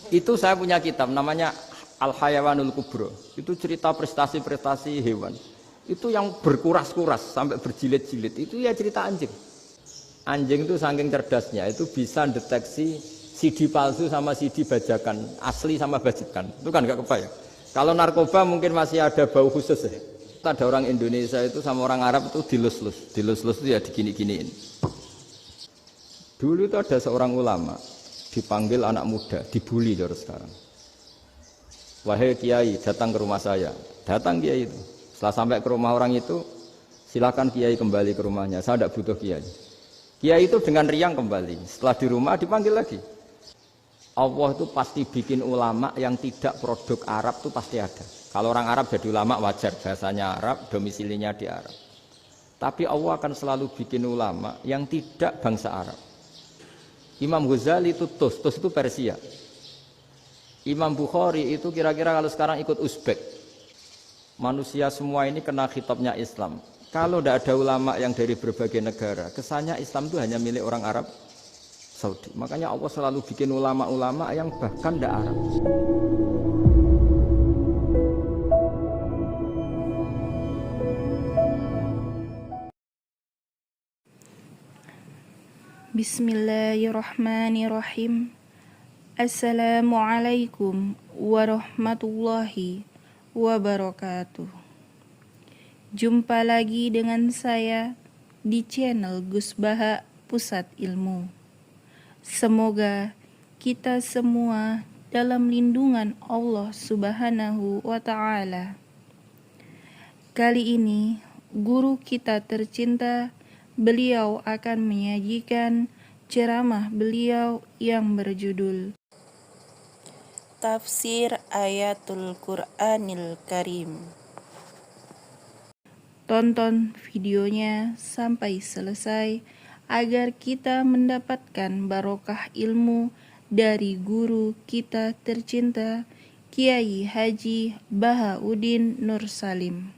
Itu saya punya kitab namanya Al-Hayawanul Kubro. Itu cerita prestasi-prestasi hewan. Itu yang berkuras-kuras sampai berjilid-jilid. Itu ya cerita anjing. Anjing itu saking cerdasnya itu bisa deteksi CD palsu sama CD bajakan, asli sama bajakan. Itu kan nggak kebayang. Kalau narkoba mungkin masih ada bau khusus ya. Ada orang Indonesia itu sama orang Arab itu dilus-lus. Dilus-lus itu ya digini-giniin. Dulu itu ada seorang ulama dipanggil anak muda, dibully terus sekarang. Wahai kiai, datang ke rumah saya. Datang kiai itu. Setelah sampai ke rumah orang itu, silakan kiai kembali ke rumahnya. Saya tidak butuh kiai. Kiai itu dengan riang kembali. Setelah di rumah dipanggil lagi. Allah itu pasti bikin ulama yang tidak produk Arab itu pasti ada. Kalau orang Arab jadi ulama wajar, bahasanya Arab, domisilinya di Arab. Tapi Allah akan selalu bikin ulama yang tidak bangsa Arab. Imam Ghazali itu Tus itu Persia. Imam Bukhari itu kira-kira kalau sekarang ikut Uzbek. Manusia semua ini kena khitabnya Islam. Kalau tidak ada ulama yang dari berbagai negara, kesannya Islam itu hanya milik orang Arab Saudi. Makanya Allah selalu bikin ulama-ulama yang bahkan tidak Arab. Bismillahirrahmanirrahim. Assalamualaikum warahmatullahi wabarakatuh. Jumpa lagi dengan saya di channel Gus Baha Pusat Ilmu. Semoga kita semua dalam lindungan Allah Subhanahu wa Ta'ala. Kali ini guru kita tercinta, beliau akan menyajikan ceramah beliau yang berjudul Tafsir Ayatul Qur'anil Karim. Tonton videonya sampai selesai agar kita mendapatkan barokah ilmu dari guru kita tercinta Kiai Haji Bahauddin Nur Salim.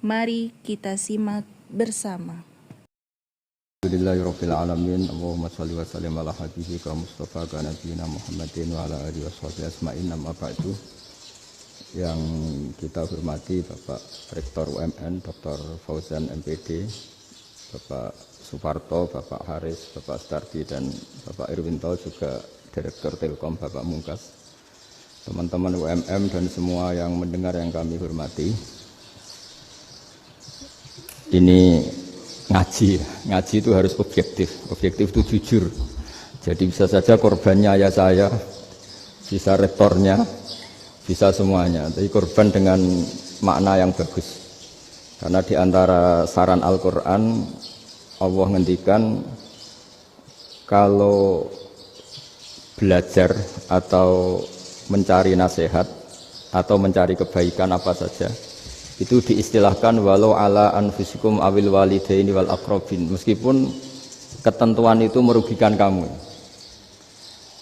Mari kita simak bersama. Alhamdulillahirabbil alamin. Allahumma shalli wa sallim ala habibika Mustafa ka nabiyina Muhammadin wa ala alihi washabihi ajmain. Amma ba'du. Yang kita hormati Bapak Rektor UMN Dr. Fauzan MPD, Bapak Suparto, Bapak Haris, Bapak Stardi dan Bapak Irwinto, juga Direktur Telkom Bapak Mungkas, teman-teman UMM dan semua yang mendengar yang kami hormati. Ini ngaji itu harus objektif itu jujur. Jadi bisa saja korbannya ayah saya, bisa rektornya, bisa semuanya, tapi korban dengan makna yang bagus. Karena di antara saran Al-Quran, Allah ngendikan kalau belajar atau mencari nasihat atau mencari kebaikan apa saja, itu diistilahkan walau ala anfusikum awil walidaini wal aqrabin, meskipun ketentuan itu merugikan kamu.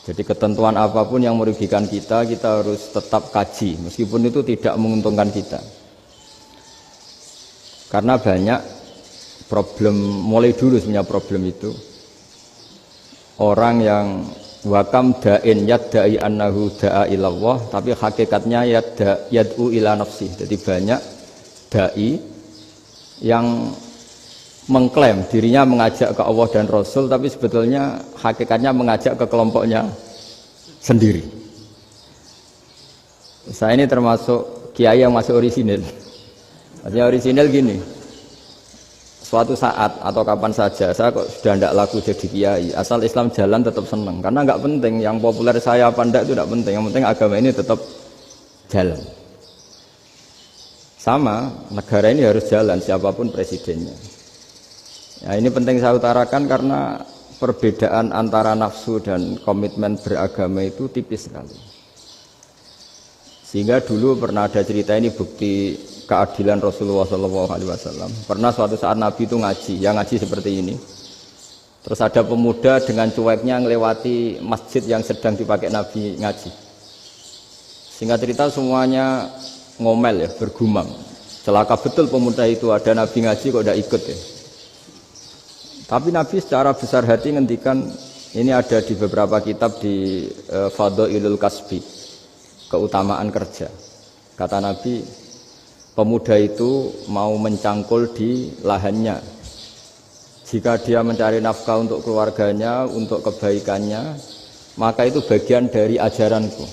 Jadi ketentuan apapun yang merugikan kita harus tetap kaji meskipun itu tidak menguntungkan kita. Karena banyak problem, mulai dulu sebenarnya problem itu orang yang wakam da'in yadda'i annahu da'a ilallah tapi hakikatnya yad'u ila nafsih. Jadi banyak dai yang mengklaim dirinya mengajak ke Allah dan Rasul, tapi sebetulnya hakikatnya mengajak ke kelompoknya sendiri. Saya ini termasuk kiai yang masih orisinil. Artinya orisinil gini, suatu saat atau kapan saja saya kok sudah tidak laku jadi kiai, asal Islam jalan tetap senang. Karena nggak penting yang populer saya apa enggak, itu tidak penting. Yang penting agama ini tetap jalan. Sama, negara ini harus jalan siapapun presidennya. Ya, ini penting saya utarakan karena perbedaan antara nafsu dan komitmen beragama itu tipis sekali. Sehingga dulu pernah ada cerita, ini bukti keadilan Rasulullah SAW. Pernah suatu saat Nabi itu ngaji, yang ngaji seperti ini. Terus ada pemuda dengan cueknya ngelewati masjid yang sedang dipakai Nabi ngaji. Singkat cerita semuanya ngomel ya, bergumam. Celaka betul pemuda itu, ada Nabi ngaji kok tidak ikut ya. Tapi Nabi secara besar hati ngendikan Ini ada di beberapa kitab di Fadhailul Kasbi, keutamaan kerja. Kata Nabi, pemuda itu mau mencangkul di lahannya. Jika dia mencari nafkah untuk keluarganya, untuk kebaikannya, maka itu bagian dari ajaranku.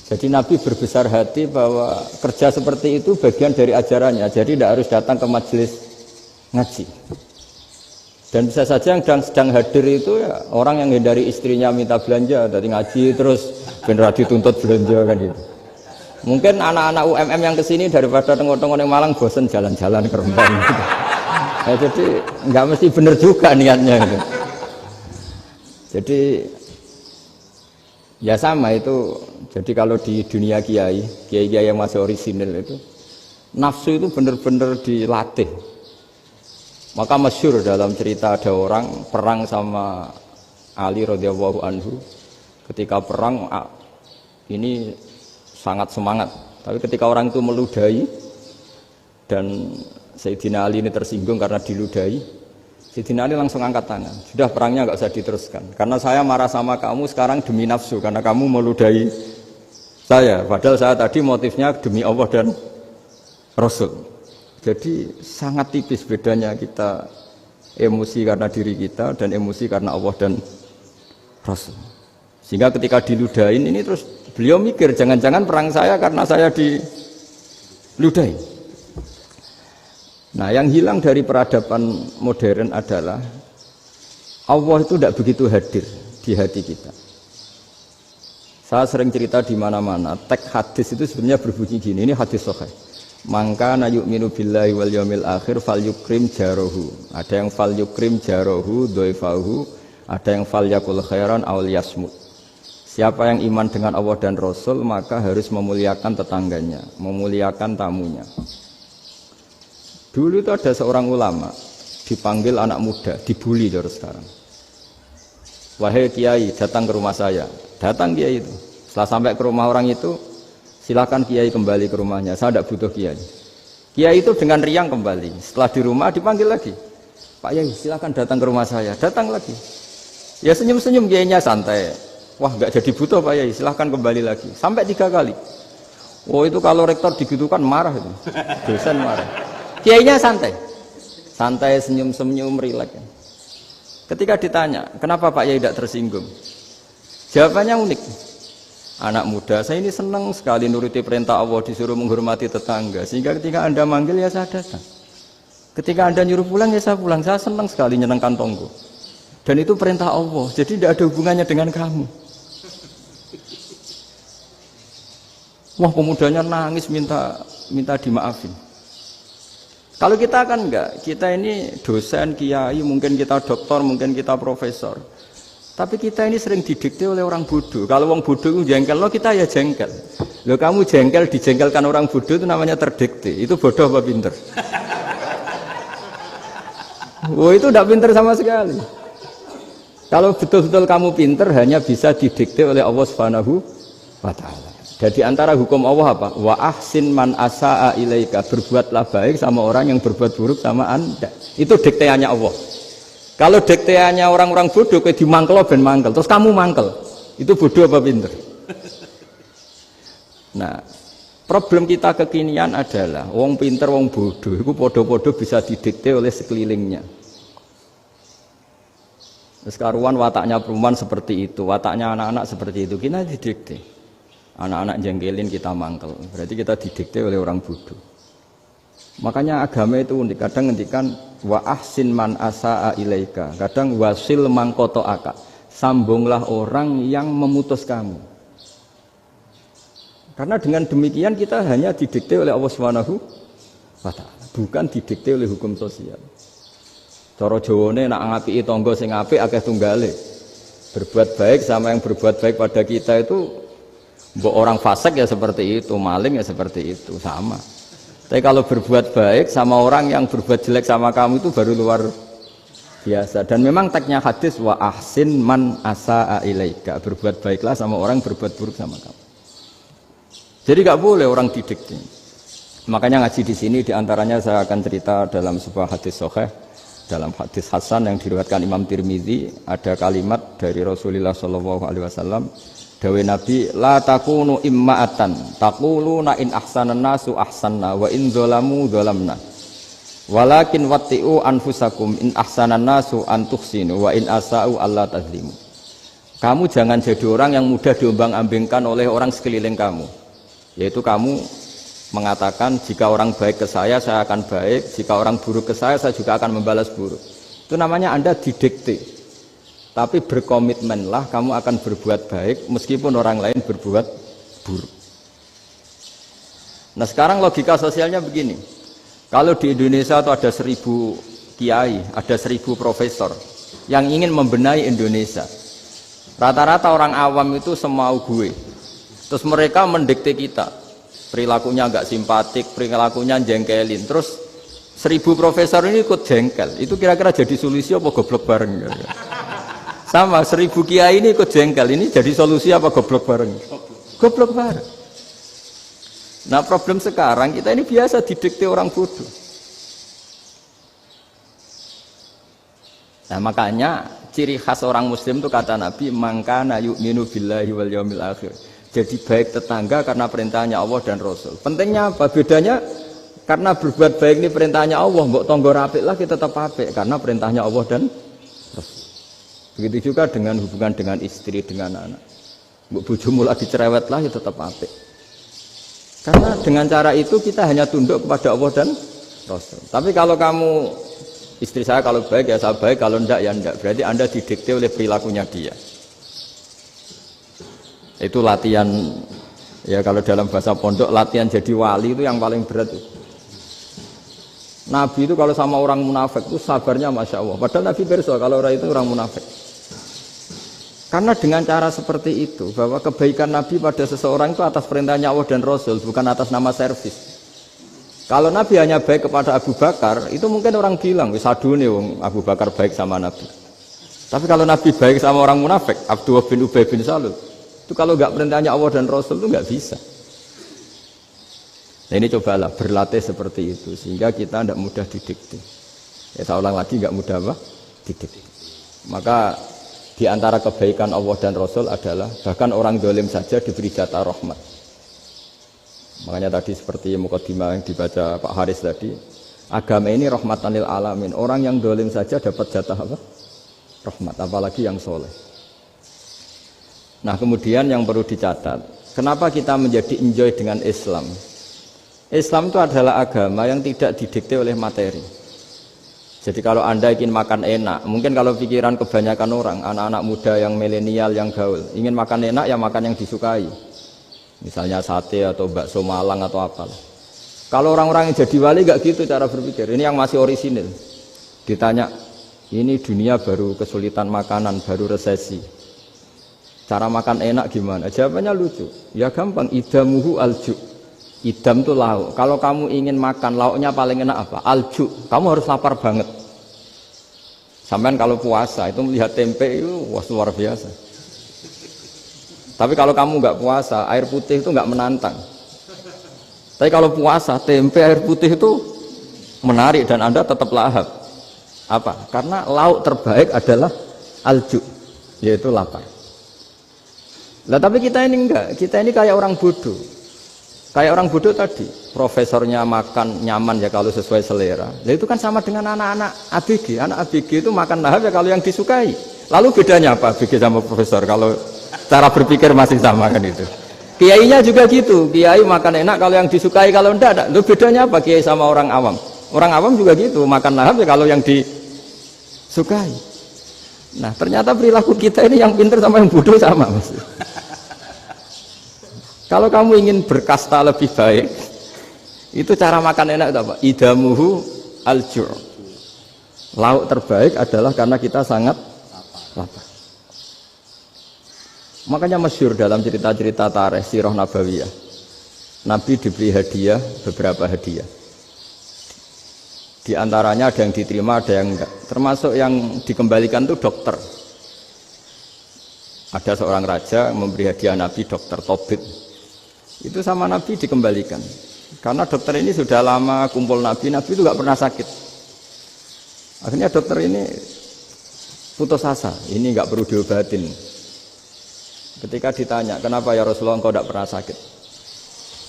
Jadi Nabi berbesar hati bahwa kerja seperti itu bagian dari ajarannya. Jadi tidak harus datang ke majelis ngaji. Dan bisa saja yang sedang hadir itu ya orang yang hindari istrinya minta belanja, dari ngaji terus benar dituntut belanja kan gitu. Mungkin anak-anak UMM yang kesini daripada tengok-tengok yang Malang bosen jalan-jalan ke Rembang gitu. Ya, jadi nggak mesti benar juga niatnya gitu. Jadi ya sama itu. Jadi kalau di dunia kiai yang masih orisinil itu nafsu itu benar-benar dilatih. Maka masyhur dalam cerita ada orang perang sama Ali radhiyallahu anhu. Ketika perang ini sangat semangat. Tapi ketika orang itu meludahi dan Sayyidina Ali ini tersinggung karena diludahi, Sayyidina Ali langsung angkat tangan. Sudah perangnya nggak usah diteruskan. Karena saya marah sama kamu sekarang demi nafsu karena kamu meludahi saya. Padahal saya tadi motifnya demi Allah dan Rasul. Jadi sangat tipis bedanya kita emosi karena diri kita dan emosi karena Allah dan Rasul. Sehingga ketika diludahin ini terus beliau mikir jangan-jangan perang saya karena saya diludahin. Nah yang hilang dari peradaban modern adalah Allah itu tidak begitu hadir di hati kita. Saya sering cerita di mana-mana, teks hadis itu sebenarnya berbunyi gini, ini hadis sahih. Mangka na yu'minu billahi wal yaumil akhir fal yukrim jarohu. Ada yang fal yukrim jarohu doifahu, ada yang fal yakul khairan aul yasmut. Siapa yang iman dengan Allah dan Rasul maka harus memuliakan tetangganya, memuliakan tamunya. Dulu itu ada seorang ulama dipanggil anak muda, dibully terus sekarang. Wahai kiai, datang ke rumah saya. Datang kiai itu. Setelah sampai ke rumah orang itu, silakan kiai kembali ke rumahnya. Saya tidak butuh kiai. Kiai itu dengan riang kembali. Setelah di rumah dipanggil lagi. Pak Yai, silakan datang ke rumah saya. Datang lagi. Ya senyum-senyum kiainya santai. Wah nggak jadi butuh Pak Yai, silahkan kembali lagi. Sampai 3 kali. Oh itu kalau rektor digitukan marah itu. Dosen marah. Kiainya santai. Santai, senyum-senyum, rileks. Ketika ditanya, kenapa Pak Yai tidak tersinggung? Jawabannya unik. Anak muda, saya ini senang sekali nuruti perintah Allah, disuruh menghormati tetangga. Sehingga ketika Anda manggil ya saya datang. Ketika Anda nyuruh pulang ya saya pulang. Saya senang sekali nyenang kantongku. Dan itu perintah Allah, jadi tidak ada hubungannya dengan kamu. Wah pemudanya nangis minta dimaafin. Kalau kita kan enggak, kita ini dosen, kiai, mungkin kita doktor, mungkin kita profesor. Tapi kita ini sering didikte oleh orang bodoh. Kalau orang bodoh itu jengkel, lo kita ya jengkel. Lo kamu jengkel, dijengkelkan orang bodoh itu namanya terdikte. Itu bodoh apa pinter? Oh itu tidak pinter sama sekali. Kalau betul-betul kamu pinter hanya bisa didikte oleh Allah Subhanahu wa Ta'ala. Jadi antara hukum Allah apa? Wa ahsin man asa'a ilaika, berbuatlah baik sama orang yang berbuat buruk sama Anda. Itu dikteannya Allah. Kalau dikteannya orang-orang bodoh kayak dimangkel ben mangkel, terus kamu mangkel. Itu bodoh apa pinter? Nah, problem kita kekinian adalah wong pinter wong bodoh itu podo-podo bisa didikte oleh sekelilingnya. Sekaruan wataknya perempuan seperti itu, wataknya anak-anak seperti itu, kita didikte. Anak-anak jengkelin kita mangkel, berarti kita didikte oleh orang bodoh. Makanya agama itu unik, kadang ngendikan wa ahsin man asa'a ilaika, kadang wasil man qata'aka, sambunglah orang yang memutus kamu. Karena dengan demikian kita hanya didikte oleh Allah Subhanahu wa Ta'ala, bukan didikte oleh hukum sosial. Cara Jawane nak ngapiki tangga sing apik akeh tunggale. Berbuat baik sama yang berbuat baik pada kita itu mbok orang fasik ya seperti itu, maling ya seperti itu, sama. Tapi kalau berbuat baik sama orang yang berbuat jelek sama kamu itu baru luar biasa. Dan memang teksnya hadis wa ahsin man asa'a ilaika, berbuat baiklah sama orang berbuat buruk sama kamu. Jadi nggak boleh orang didikte. Makanya ngaji di sini diantaranya saya akan cerita dalam sebuah hadis sahih Dalam hadis hasan yang diriwayatkan Imam Tirmidzi ada kalimat dari Rasulullah sallallahu alaihi wasallam, dawuh Nabi, la takunu imma'atan taquluna in ahsanan nasu ahsanna wa in dzalamu dzalamna walakin watti'u anfusakum in ahsanan nasu an tuhsinu wa in asa'u alla tazlimu. Kamu jangan jadi orang yang mudah diombang-ambingkan oleh orang sekeliling kamu, yaitu kamu mengatakan jika orang baik ke saya akan baik, jika orang buruk ke saya juga akan membalas buruk. Itu namanya Anda didikte. Tapi berkomitmenlah kamu akan berbuat baik meskipun orang lain berbuat buruk. Nah sekarang logika sosialnya begini. Kalau di Indonesia itu ada 1000 kiai, ada 1000 profesor yang ingin membenahi Indonesia. Rata-rata orang awam itu semau gue. Terus mereka mendikte kita. Perilakunya agak simpatik, perilakunya jengkelin. Terus 1000 profesor ini ikut jengkel. Itu kira-kira jadi solusi apa goblok bareng? Sama 1000 kiai ini ikut jengkel. Ini jadi solusi apa goblok bareng? Goblok bareng. Nah problem sekarang kita ini biasa didikte orang bodoh. Nah makanya ciri khas orang muslim itu kata Nabi, mangkana yu'minu billahi wal yaumil akhir. Jadi baik tetangga karena perintahnya Allah dan Rasul. Pentingnya apa? Bedanya karena berbuat baik ini perintahnya Allah, mbok tonggo apik lah kita tetap apik karena perintahnya Allah dan Rasul. Begitu juga dengan hubungan dengan istri, dengan anak. Mbok bojomu lagi cerewet lah ya tetap apik. Karena dengan cara itu kita hanya tunduk kepada Allah dan Rasul. Tapi kalau kamu, istri saya kalau baik ya saya baik, kalau enggak ya enggak. Berarti Anda didikte oleh perilakunya dia. Itu latihan, ya kalau dalam bahasa pondok latihan jadi wali itu yang paling berat itu. Nabi itu kalau sama orang munafik itu sabarnya Masya Allah. Padahal Nabi berso kalau orang itu orang munafik. Karena dengan cara seperti itu, bahwa kebaikan Nabi pada seseorang itu atas perintahnya Allah dan Rasul, bukan atas nama servis. Kalau Nabi hanya baik kepada Abu Bakar, itu mungkin orang bilang, wisadu nih Abu Bakar baik sama Nabi. Tapi kalau Nabi baik sama orang munafik, Abdullah bin Ubay bin Salul, itu kalau nggak perintahnya Allah dan Rasul itu nggak bisa. Nah ini cobalah berlatih seperti itu sehingga kita tidak mudah didikte. Ya saya ulang lagi nggak mudah apa? Didikte. Maka di antara kebaikan Allah dan Rasul adalah bahkan orang dolim saja diberi jatah rahmat. Makanya tadi seperti mukadimah yang dibaca Pak Haris tadi, agama ini rahmatan lil alamin. Orang yang dolim saja dapat jatah apa? Rahmat, apalagi yang soleh. Nah kemudian yang perlu dicatat, kenapa kita menjadi enjoy dengan Islam? Islam itu adalah agama yang tidak didikte oleh materi. Jadi kalau Anda ingin makan enak, mungkin kalau pikiran kebanyakan orang, anak-anak muda yang milenial, yang gaul, ingin makan enak ya makan yang disukai. Misalnya sate atau bakso Malang atau apalah. Kalau orang-orang yang jadi wali gak gitu cara berpikir, ini yang masih orisinil. Ditanya, ini dunia baru kesulitan makanan, baru resesi. Cara makan enak gimana? Jawabannya lucu. Ya gampang, idamuhu alju. Idam itu lauk. Kalau kamu ingin makan lauknya paling enak apa? Alju. Kamu harus lapar banget. Sampai kalau puasa itu melihat tempe itu wah luar biasa. Tapi kalau kamu nggak puasa, air putih itu nggak menantang. Tapi kalau puasa, tempe air putih itu menarik dan Anda tetap lahap. Apa? Karena lauk terbaik adalah alju, yaitu lapar. Lah tapi kita ini enggak, kita ini kayak orang bodoh. Kayak orang bodoh tadi, profesornya makan nyaman ya kalau sesuai selera. Lah itu kan sama dengan anak-anak ABG. Anak ABG itu makan lahap ya kalau yang disukai. Lalu bedanya apa ABG sama profesor kalau cara berpikir masih sama kan itu. Kiainya juga gitu, kiai makan enak kalau yang disukai, kalau enggak. Lalu bedanya apa kiai sama orang awam? Orang awam juga gitu, makan lahap ya kalau yang disukai. Nah ternyata perilaku kita ini yang pintar sama yang bodoh sama mas. Kalau kamu ingin berkasta lebih baik, itu cara makan enak itu apa? Idamuhu al-ju'. Lauk terbaik adalah karena kita sangat lapar. Makanya masyhur dalam cerita-cerita tarikh sirah nabawiyah. Nabi diberi hadiah, beberapa hadiah. Di antaranya ada yang diterima, ada yang enggak. Termasuk yang dikembalikan itu dokter. Ada seorang raja memberi hadiah Nabi dokter Tobit. Itu sama Nabi dikembalikan. Karena dokter ini sudah lama kumpul Nabi itu nggak pernah sakit. Akhirnya dokter ini putus asa, ini nggak perlu diobatin. Ketika ditanya, kenapa ya Rasulullah engkau tidak pernah sakit?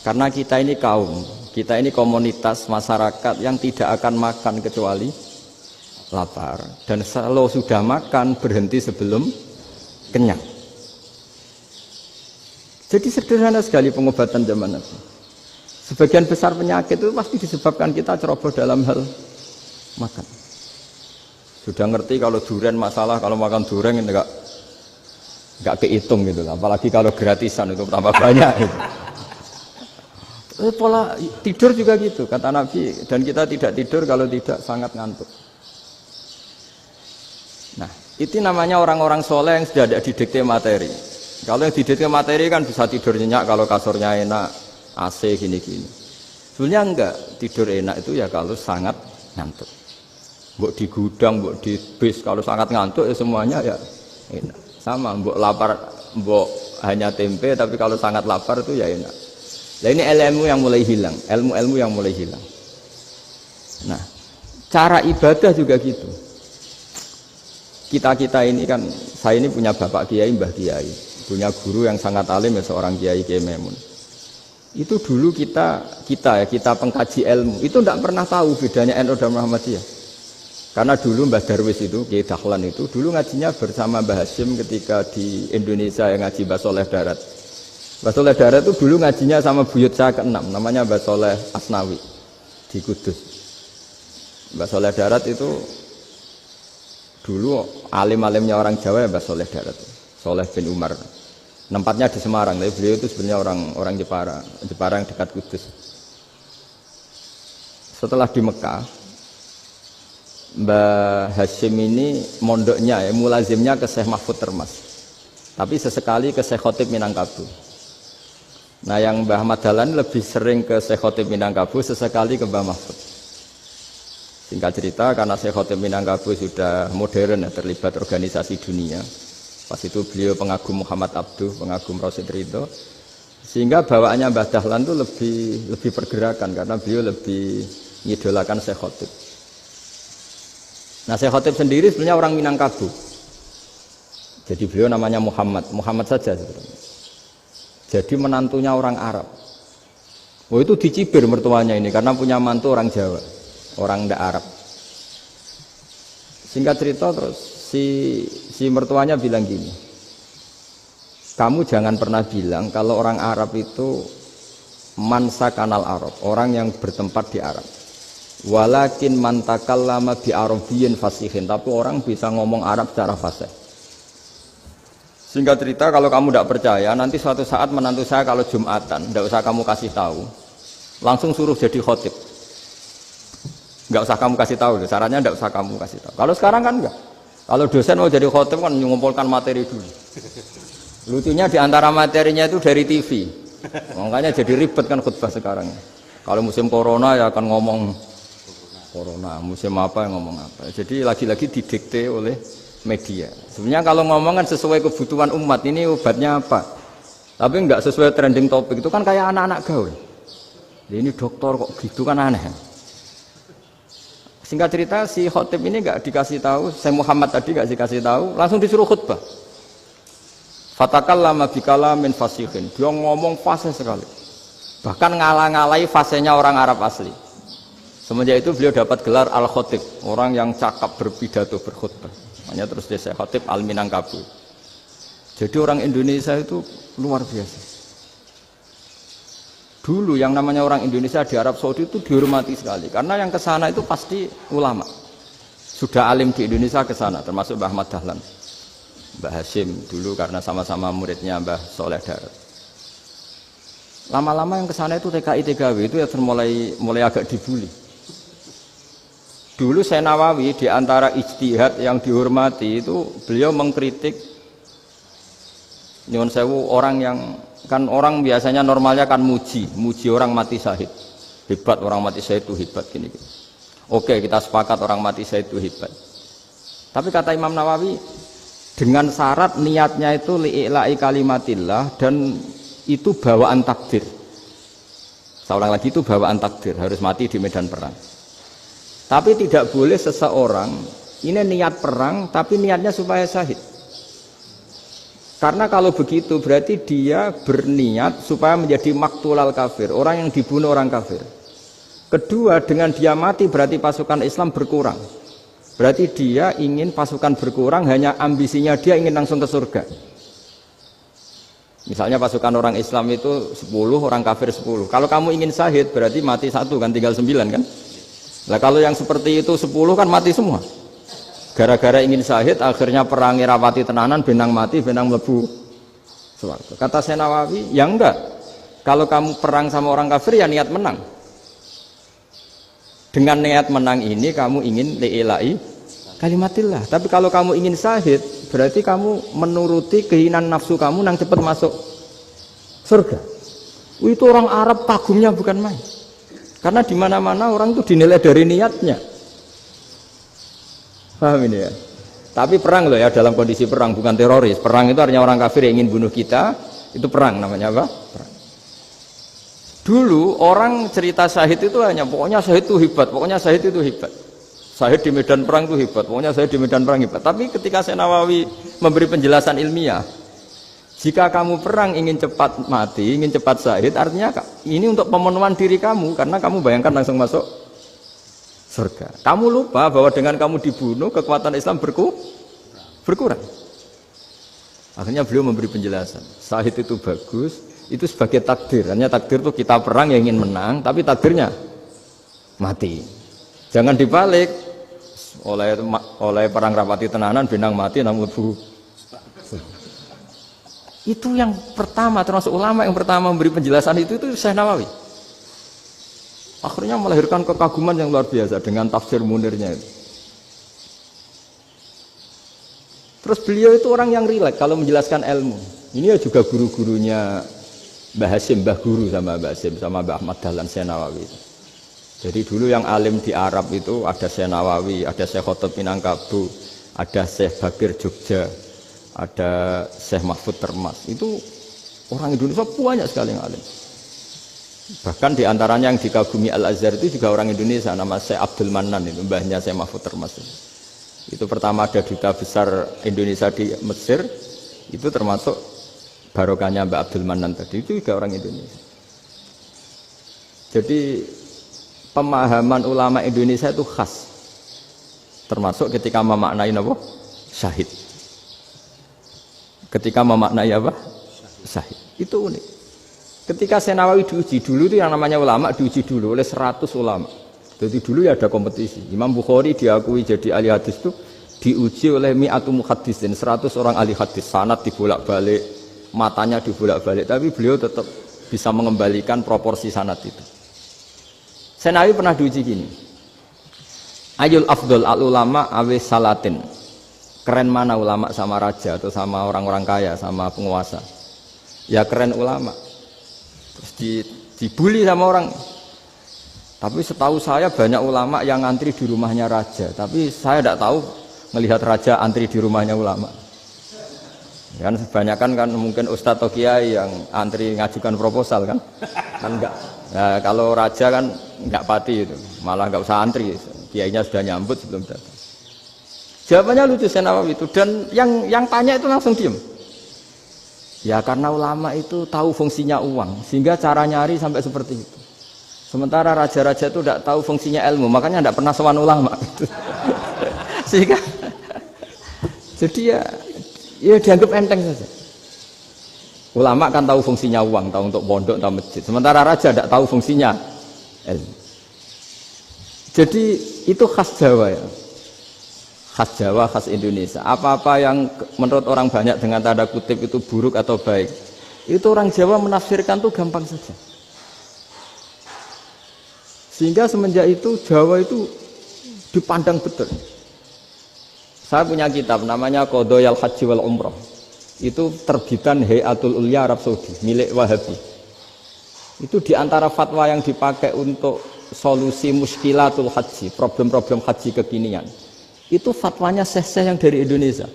Karena kita ini kaum, kita ini komunitas masyarakat yang tidak akan makan kecuali lapar. Dan kalau sudah makan, berhenti sebelum kenyang. Jadi sederhana sekali pengobatan zaman Nabi. Sebagian besar penyakit itu pasti disebabkan kita ceroboh dalam hal makan. Sudah ngerti kalau durian masalah, kalau makan durian enggak kehitung gitu. Apalagi kalau gratisan itu tambah banyak gitu. Pola tidur juga gitu kata Nabi, dan kita tidak tidur kalau tidak sangat ngantuk. Nah, itu namanya orang-orang soleh yang sudah ada didikte materi. Kalau yang didikte materi kan bisa tidur nyenyak kalau kasurnya enak, AC gini-gini. Sebenarnya enggak, tidur enak itu ya kalau sangat ngantuk. Mbok di gudang, mbok di bis, kalau sangat ngantuk ya semuanya ya enak. Sama, mbok lapar, mbok hanya tempe, tapi kalau sangat lapar itu ya enak. Nah ini ilmu yang mulai hilang, ilmu-ilmu yang mulai hilang. Nah, cara ibadah juga gitu. Kita ini kan, saya ini punya bapak kiai, mbah kiai, punya guru yang sangat alim ya seorang kiai Kiai Maimun. Itu dulu kita pengkaji ilmu, itu tidak pernah tahu bedanya NU dan Muhammadiyah. Karena dulu Mbah Darwis itu, Kiai Dahlan itu, dulu ngajinya bersama Mbah Hasyim ketika di Indonesia yang ngaji Mbah Soleh Darat. Mbah Soleh Darat itu dulu ngajinya sama buyut saya ke-6, namanya Mbah Soleh Asnawi di Kudus. Mbah Soleh Darat itu dulu alim-alimnya orang Jawa ya Mbah Soleh Darat, Soleh bin Umar. Tempatnya di Semarang, tapi beliau itu sebenarnya orang Jepara yang dekat Kudus. Setelah di Mekah, Mbah Hasyim ini mondoknya ya, mulazimnya ke Syekh Mahfud Termas. Tapi sesekali ke Syekh Khotib Minangkabau. Nah yang Mbah Ahmad Dahlan lebih sering ke Syekh Khotib Minangkabau, sesekali ke Mbah Mahfud. Singkat cerita, karena Syekh Khotib Minangkabau sudah modern ya, terlibat organisasi dunia. Pas itu beliau pengagum Muhammad Abduh, pengagum Rasid Ridho. Sehingga bawaannya Mbah Dahlan itu lebih pergerakan karena beliau lebih mengidolakan Syekh Khotib. Nah Syekh Khotib sendiri sebenarnya orang Minangkabau. Jadi beliau namanya Muhammad saja sebenarnya. Jadi menantunya orang Arab. Oh itu dicibir mertuanya ini karena punya mantu orang Jawa, orang ndak Arab. Singkat cerita terus si mertuanya bilang gini, kamu jangan pernah bilang kalau orang Arab itu mansa kanal Arab, orang yang bertempat di Arab. Walakin mantakallama bi arabiyyin fasihin, tapi orang bisa ngomong Arab secara fasih. Singkat cerita, kalau kamu tidak percaya, nanti suatu saat menantu saya kalau Jumatan, tidak usah kamu kasih tahu, langsung suruh jadi khotib. Nggak usah kamu kasih tahu, sarannya tidak usah kamu kasih tahu. Kalau sekarang kan enggak. Kalau dosen mau jadi khotib kan mengumpulkan materi dulu. Lucunya di antara materinya itu dari TV, makanya jadi ribet kan khutbah sekarang. Kalau musim corona ya akan ngomong corona, musim apa yang ngomong apa. Jadi lagi-lagi didikte oleh media. Sebenarnya kalau ngomong kan sesuai kebutuhan umat, ini obatnya apa. Tapi enggak sesuai trending topik, itu kan kayak anak-anak gaul. Ini dokter kok gitu kan aneh. Singkat cerita si khotib ini enggak dikasih tahu, Syekh Muhammad tadi enggak dikasih tahu, langsung disuruh khutbah. Fatakallama bikalamin fasihin. Dia ngomong fasih sekali. Bahkan ngalah-ngalahi fasihnya orang Arab asli. Semenjak itu beliau dapat gelar Al-Khotib, orang yang cakap berpidato berkhutbah. Makanya terus dia Khotib Al-Minangkabau. Jadi orang Indonesia itu luar biasa. Dulu yang namanya orang Indonesia di Arab Saudi itu dihormati sekali, karena yang ke sana itu pasti ulama. Sudah alim di Indonesia ke sana, termasuk Mbah Ahmad Dahlan, Mbah Hasyim dulu karena sama-sama muridnya Mbah Soleh Darat. Lama-lama yang ke sana itu TKI TKW itu ya mulai agak dibully. Dulu Syekh Nawawi di antara ijtihad yang dihormati itu beliau mengkritik nyuwun sewu orang yang kan orang biasanya normalnya kan muji orang mati syahid. Hebat orang mati syahid itu hebat gini. Oke, kita sepakat orang mati syahid itu hebat. Tapi kata Imam Nawawi dengan syarat niatnya itu li'ila'i kalimatillah dan itu bawaan takdir. Saya ulang lagi, itu bawaan takdir, harus mati di medan perang. Tapi tidak boleh seseorang ini niat perang tapi niatnya supaya syahid. Karena kalau begitu berarti dia berniat supaya menjadi maktulal kafir, orang yang dibunuh orang kafir. Kedua, dengan dia mati berarti pasukan Islam berkurang. Berarti dia ingin pasukan berkurang, hanya ambisinya dia ingin langsung ke surga. Misalnya pasukan orang Islam itu 10, orang kafir 10. Kalau kamu ingin syahid berarti mati 1 kan, tinggal 9 kan. Nah kalau yang seperti itu 10 kan mati semua. Gara-gara ingin syahid akhirnya perang rapati tenanan, benang mati, benang mlebu swarga. Kata Senawawi, ya enggak. Kalau kamu perang sama orang kafir ya niat menang. Dengan niat menang ini kamu ingin li'ilai kalimatillah. Tapi kalau kamu ingin syahid berarti kamu menuruti keinginan nafsu kamu yang cepat masuk surga. Itu orang Arab kagumnya bukan main. Karena di mana-mana orang itu dinilai dari niatnya. Paham ini ya? Tapi perang loh ya, dalam kondisi perang, bukan teroris. Perang itu artinya orang kafir yang ingin bunuh kita, itu perang namanya apa? Perang. Dulu orang cerita syahid itu hanya pokoknya syahid itu hebat, pokoknya syahid itu hebat. Syahid di medan perang itu hebat, pokoknya syahid di medan perang hebat. Tapi ketika Senawawi memberi penjelasan ilmiah, jika kamu perang ingin cepat mati, ingin cepat syahid, artinya ini untuk pemenuhan diri kamu, karena kamu bayangkan langsung masuk surga. Kamu lupa bahwa dengan kamu dibunuh, kekuatan Islam berkurang. Akhirnya beliau memberi penjelasan, syahid itu bagus, itu sebagai takdir. Hanya takdir itu kita perang yang ingin menang, tapi takdirnya mati. Jangan dibalik. Oleh perang rapati tenanan, benang mati, namun lebu. Itu yang pertama, termasuk ulama yang pertama memberi penjelasan itu Syekh Nawawi. Akhirnya melahirkan kekaguman yang luar biasa dengan tafsir Munirnya itu. Terus beliau itu orang yang rileks kalau menjelaskan ilmu. Ini juga guru-gurunya Mbah Hasim, Mbah Guru sama Mbah Hasim, sama Mbah Ahmad Dahlan Syekh Nawawi itu. Jadi dulu yang alim di Arab itu ada Syekh Nawawi, ada Syekh Khotib Minangkabau, ada Syekh Bakir Jogja, ada Syekh Mahfud Termas. Itu orang Indonesia banyak sekali yang alim. Bahkan diantaranya yang dikagumi Al-Azhar itu juga orang Indonesia, nama Syekh Abdul Manan, itu mbahnya Syekh Mahfud Termas. Itu pertama ada duta besar Indonesia di Mesir, itu termasuk barokahnya Mbak Abdul Manan tadi, itu juga orang Indonesia. Jadi pemahaman ulama Indonesia itu khas, termasuk ketika memaknai apa? Syahid. Ketika memaknai apa? Syahid. Itu unik. Ketika Senawawi diuji dulu itu yang namanya ulama diuji dulu oleh 100 ulama. Jadi dulu ya ada kompetisi. Imam Bukhari diakui jadi ahli hadis itu diuji oleh mi'atu muhaddisin, 100 orang ahli hadis, sanad dibolak-balik, matanya dibolak-balik, tapi beliau tetap bisa mengembalikan proporsi sanad itu. Senawi pernah diuji gini, ayul afdol al ulama awis salatin, keren mana ulama sama raja atau sama orang-orang kaya sama penguasa? Ya keren ulama. Terus dibully sama orang. Tapi setahu saya banyak ulama yang antri di rumahnya raja, tapi saya tidak tahu melihat raja antri di rumahnya ulama. Kan kebanyakan kan mungkin ustadz atau kiai yang antri ngajukan proposal kan enggak. Nah, kalau raja kan enggak pati itu, malah enggak usah antri, kiainya sudah nyambut sebelum datang. Jawabannya lucu Senawawi itu, dan yang tanya itu langsung diem. Ya karena ulama itu tahu fungsinya uang, sehingga cara nyari sampai seperti itu. Sementara raja-raja itu tidak tahu fungsinya ilmu, makanya tidak pernah sowan ulama. Sehingga jadi ya dianggap enteng saja. Ulama kan tahu fungsinya uang, tahu untuk pondok, tahu masjid. Sementara raja tidak tahu fungsinya ilmu. Jadi itu khas Jawa ya. Khas Jawa, khas Indonesia. Apa-apa yang menurut orang banyak dengan tanda kutip itu buruk atau baik, itu orang Jawa menafsirkan itu gampang saja. Sehingga semenjak itu Jawa itu dipandang betul. Saya punya kitab namanya Qadhayal Haji wal Umrah. Itu terbitan Hayatul Ulya Arab Saudi, milik Wahabi. Itu diantara fatwa yang dipakai untuk solusi muskilatul haji, problem-problem haji kekinian. Itu fatwanya syekh-syekh yang dari Indonesia.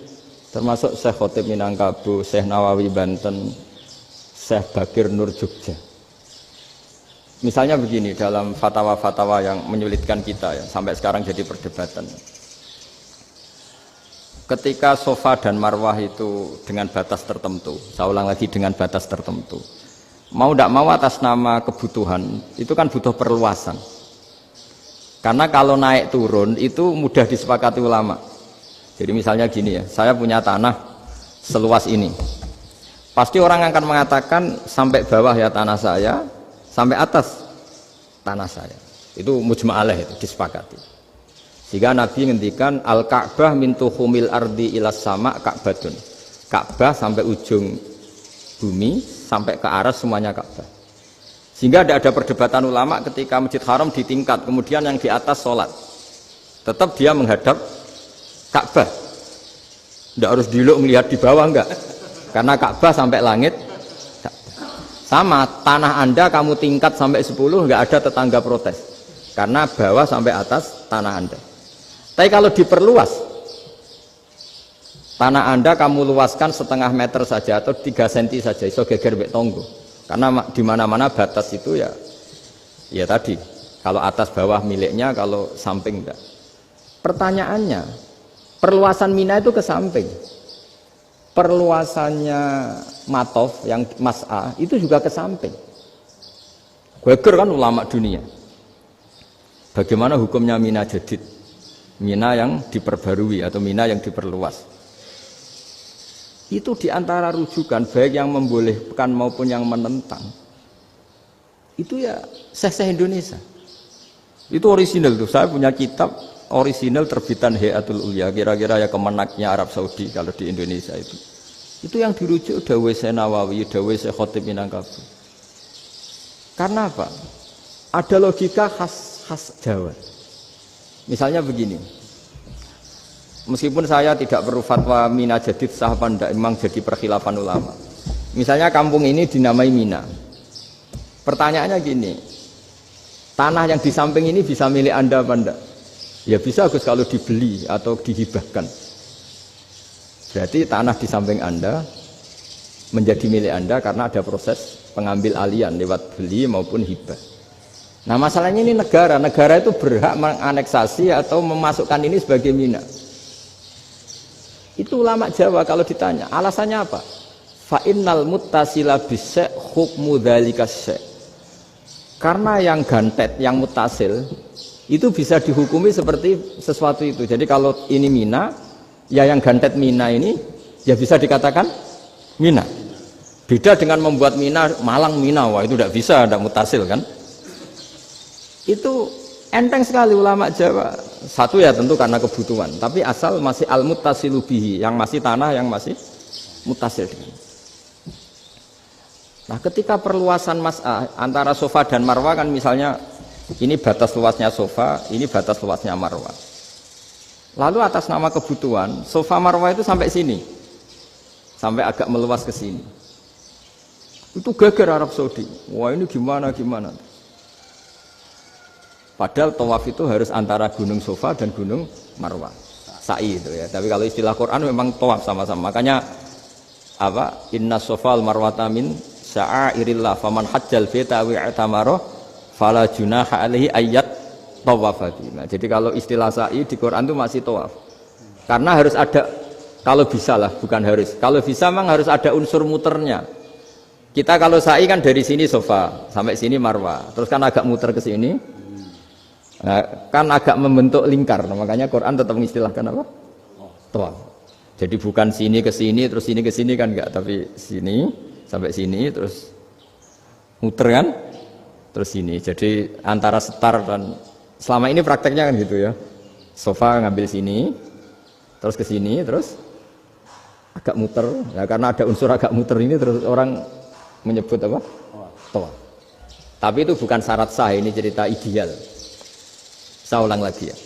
Termasuk Syekh Khotib Minangkabau, Syekh Nawawi Banten, Syekh Bakir Nur Jogja. Misalnya begini, dalam fatwa-fatwa yang menyulitkan kita ya, sampai sekarang jadi perdebatan. Ketika sofa dan marwah itu dengan batas tertentu, saya ulang lagi dengan batas tertentu. Mau tidak mau atas nama kebutuhan, itu kan butuh perluasan. Karena kalau naik turun itu mudah disepakati ulama. Jadi misalnya gini ya, saya punya tanah seluas ini. Pasti orang akan mengatakan sampai bawah ya tanah saya, sampai atas tanah saya. Itu mujma' alaih, itu disepakati. Sehingga Nabi ngendikan al-Ka'bah min tuhumil ardi ilas sama Ka'batun. Ka'bah sampai ujung bumi, sampai ke aras semuanya Ka'bah. Sehingga tidak ada perdebatan ulama ketika Masjid Haram ditingkat, kemudian yang di atas sholat. Tetap dia menghadap Ka'bah. Tidak harus diluk melihat di bawah, enggak. Karena Ka'bah sampai langit. Sama, tanah Anda kamu tingkat sampai 10, enggak ada tetangga protes. Karena bawah sampai atas tanah Anda. Tapi kalau diperluas, tanah Anda kamu luaskan setengah meter saja atau 3 cm saja, iso geger mbek tonggo. Karena di mana-mana batas itu ya tadi, kalau atas bawah miliknya, kalau samping enggak. Pertanyaannya, perluasan Mina itu ke samping. Perluasannya Matof yang Mas'ah itu juga ke samping. Geger kan ulama dunia. Bagaimana hukumnya Mina Jadid? Mina yang diperbarui atau Mina yang diperluas. Itu diantara rujukan baik yang membolehkan maupun yang menentang. Itu ya Syekh Indonesia. Itu orisinal tuh. Saya punya kitab orisinal terbitan Hayatul Ulya, kira-kira ya kemenaknya Arab Saudi kalau di Indonesia itu. Itu yang dirujuk dawuh Syekh Nawawi, dawuh Syekh Khatib Minangkabau. Karena apa? Ada logika khas Jawa. Misalnya begini. Meskipun saya tidak perlu fatwa Mina Jadid sah apa enggak, memang jadi perkhilafan ulama. Misalnya kampung ini dinamai Mina. Pertanyaannya gini, tanah yang di samping ini bisa milik Anda apa enggak? Ya bisa Gus kalau dibeli atau dihibahkan. Berarti tanah di samping Anda menjadi milik Anda karena ada proses pengambil alian lewat beli maupun hibah. Nah masalahnya ini negara itu berhak menganeksasi atau memasukkan ini sebagai Mina. Itu ulama Jawa kalau ditanya, alasannya apa? Fa innal muttasila bis-syai' hukmu dzalika syai'. Karena yang gantet, yang mutasil itu bisa dihukumi seperti sesuatu itu. Jadi kalau ini Mina, ya yang gantet Mina ini ya bisa dikatakan Mina. Beda dengan membuat Mina Malang Mina, wah itu tidak bisa, tidak mutasil kan. Itu enteng sekali ulama Jawa. Satu ya tentu karena kebutuhan, tapi asal masih al-muttasilu bihi, yang masih tanah yang masih mutasil. Nah ketika perluasan Mas'ah antara sofa dan marwah kan misalnya ini batas luasnya sofa, ini batas luasnya marwah. Lalu atas nama kebutuhan, sofa marwah itu sampai sini. Sampai agak meluas ke sini. Itu geger Arab Saudi. Wah ini gimana. Padahal tawaf itu harus antara gunung sofa dan gunung marwah. Sa'i itu ya. Tapi kalau istilah Quran memang tawaf sama-sama. Makanya apa? Inna sofal marwata min sya'airillah faman hajjal baita wa i'tamara fala junaha alaihi ayat tawafati. Nah, jadi kalau istilah sa'i di Quran itu masih tawaf. Karena harus ada, kalau bisa lah, bukan harus. Kalau bisa memang harus ada unsur muternya. Kita kalau sa'i kan dari sini sofa sampai sini marwah. Terus kan agak muter ke sini. Nah, kan agak membentuk lingkar. Nah, makanya Quran tetap mengistilahkan apa? Tawaf. Jadi bukan sini ke sini terus sini ke sini kan enggak, tapi sini sampai sini terus muter kan? Terus ini, jadi antara setar dan selama ini prakteknya kan gitu ya. Sofa ngambil sini, terus ke sini, terus agak muter. Ya, karena ada unsur agak muter ini terus orang menyebut apa? Tawaf. Tapi itu bukan syarat sah, ini cerita ideal. Saya ulang lagi ya.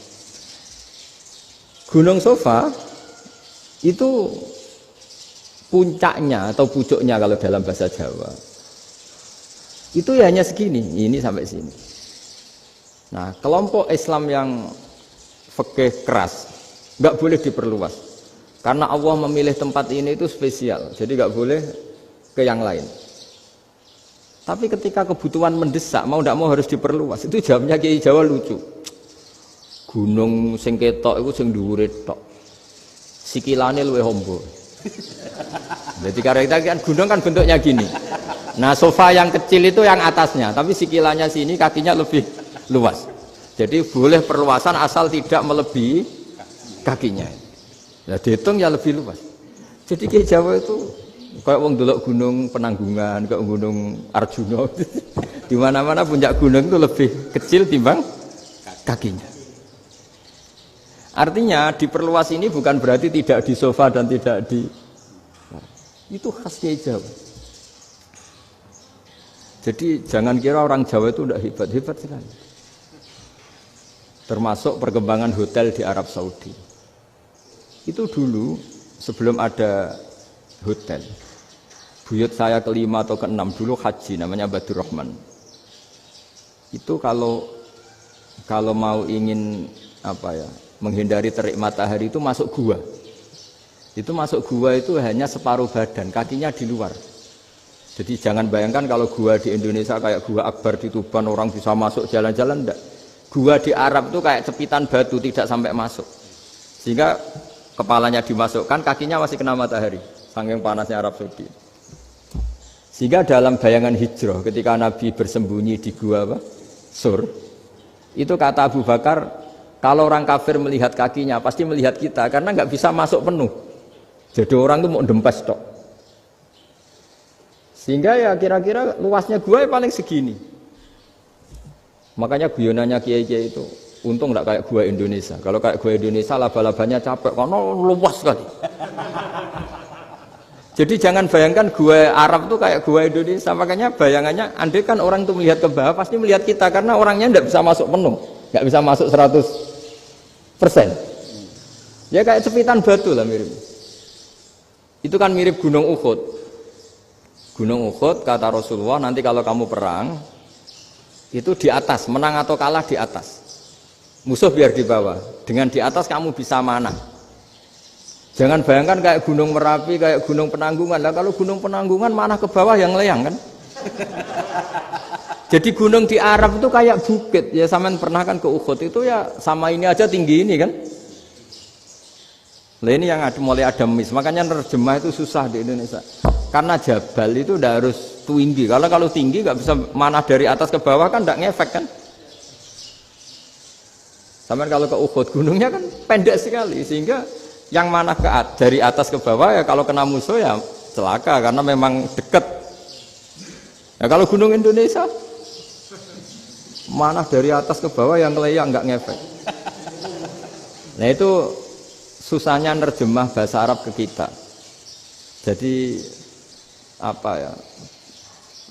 Gunung Sofa itu puncaknya atau pucuknya kalau dalam bahasa Jawa. Itu ya hanya segini, ini sampai sini. Nah, kelompok Islam yang fikih keras nggak boleh diperluas, karena Allah memilih tempat ini itu spesial, jadi nggak boleh ke yang lain. Tapi ketika kebutuhan mendesak, mau tidak mau harus diperluas. Itu jawabnya Kiai Jawa lucu. Gunung sing ketok iku sing dhuwure tok. Sikilane luwih hombo. Jadi karena kita kan gunung kan bentuknya gini. Nah sofa yang kecil itu yang atasnya, tapi sikilannya sini kakinya lebih luas. Jadi boleh perluasan asal tidak melebihi kakinya. Ya dihitung ya lebih luas. Jadi Kiai Jawa itu kayak wong delok gunung Penanggungan, kayak gunung Arjuna. Di mana-mana puncak gunung itu lebih kecil timbang kakinya. Artinya diperluas ini bukan berarti tidak di sofa dan tidak di itu khas Kiai Jawa. Jadi jangan kira orang Jawa itu tidak hebat sekali. Termasuk perkembangan hotel di Arab Saudi. Itu dulu sebelum ada hotel. Buyut saya kelima atau keenam dulu haji, namanya Badur Rahman. Itu kalau mau ingin menghindari terik matahari itu masuk gua. Itu masuk gua itu hanya separuh badan, kakinya di luar. Jadi jangan bayangkan kalau gua di Indonesia kayak gua Akbar di Tuban orang bisa masuk jalan-jalan, enggak. Gua di Arab itu kayak cepitan batu, tidak sampai masuk. Sehingga kepalanya dimasukkan, kakinya masih kena matahari, saking panasnya Arab Saudi. Sehingga dalam bayangan hijrah ketika Nabi bersembunyi di gua Sur, itu kata Abu Bakar, kalau orang kafir melihat kakinya pasti melihat kita karena nggak bisa masuk penuh. Jadi orang itu mau dempes tok. Sehingga ya kira-kira luasnya gua ya paling segini. Makanya guyonannya kiai-kiai itu untung nggak kayak gua Indonesia. Kalau kayak gua Indonesia laba-labanya capek karena luas sekali. Jadi jangan bayangkan gua Arab tuh kayak gua Indonesia. Makanya bayangannya andai kan orang itu melihat ke bawah pasti melihat kita karena orangnya nggak bisa masuk penuh, nggak bisa masuk 100%. Ya kayak cepitan batu lah mirip. Itu kan mirip Gunung Uhud. Gunung Uhud kata Rasulullah nanti kalau kamu perang itu di atas, menang atau kalah di atas. Musuh biar di bawah. Dengan di atas kamu bisa manah. Jangan bayangkan kayak Gunung Merapi, kayak Gunung Penanggungan. Lah kalau Gunung Penanggungan manah ke bawah yang leyang kan. Jadi gunung di Arab itu kayak bukit. Ya sampean pernah kan ke Uhud itu ya sama ini aja tinggi ini kan. Lah ini yang mulai ada mis. Makanya nerjemah itu susah di Indonesia. Karena jabal itu udah harus tinggi. Kalau tinggi nggak bisa manah dari atas ke bawah kan nggak ngefek kan. Sampai kalau ke Uhud gunungnya kan pendek sekali sehingga yang manah dari atas ke bawah ya kalau kena musuh ya celaka karena memang dekat. Ya kalau gunung Indonesia manah dari atas ke bawah yang keleyang nggak ngefek. Nah itu susahnya nerjemah bahasa Arab ke kita. Jadi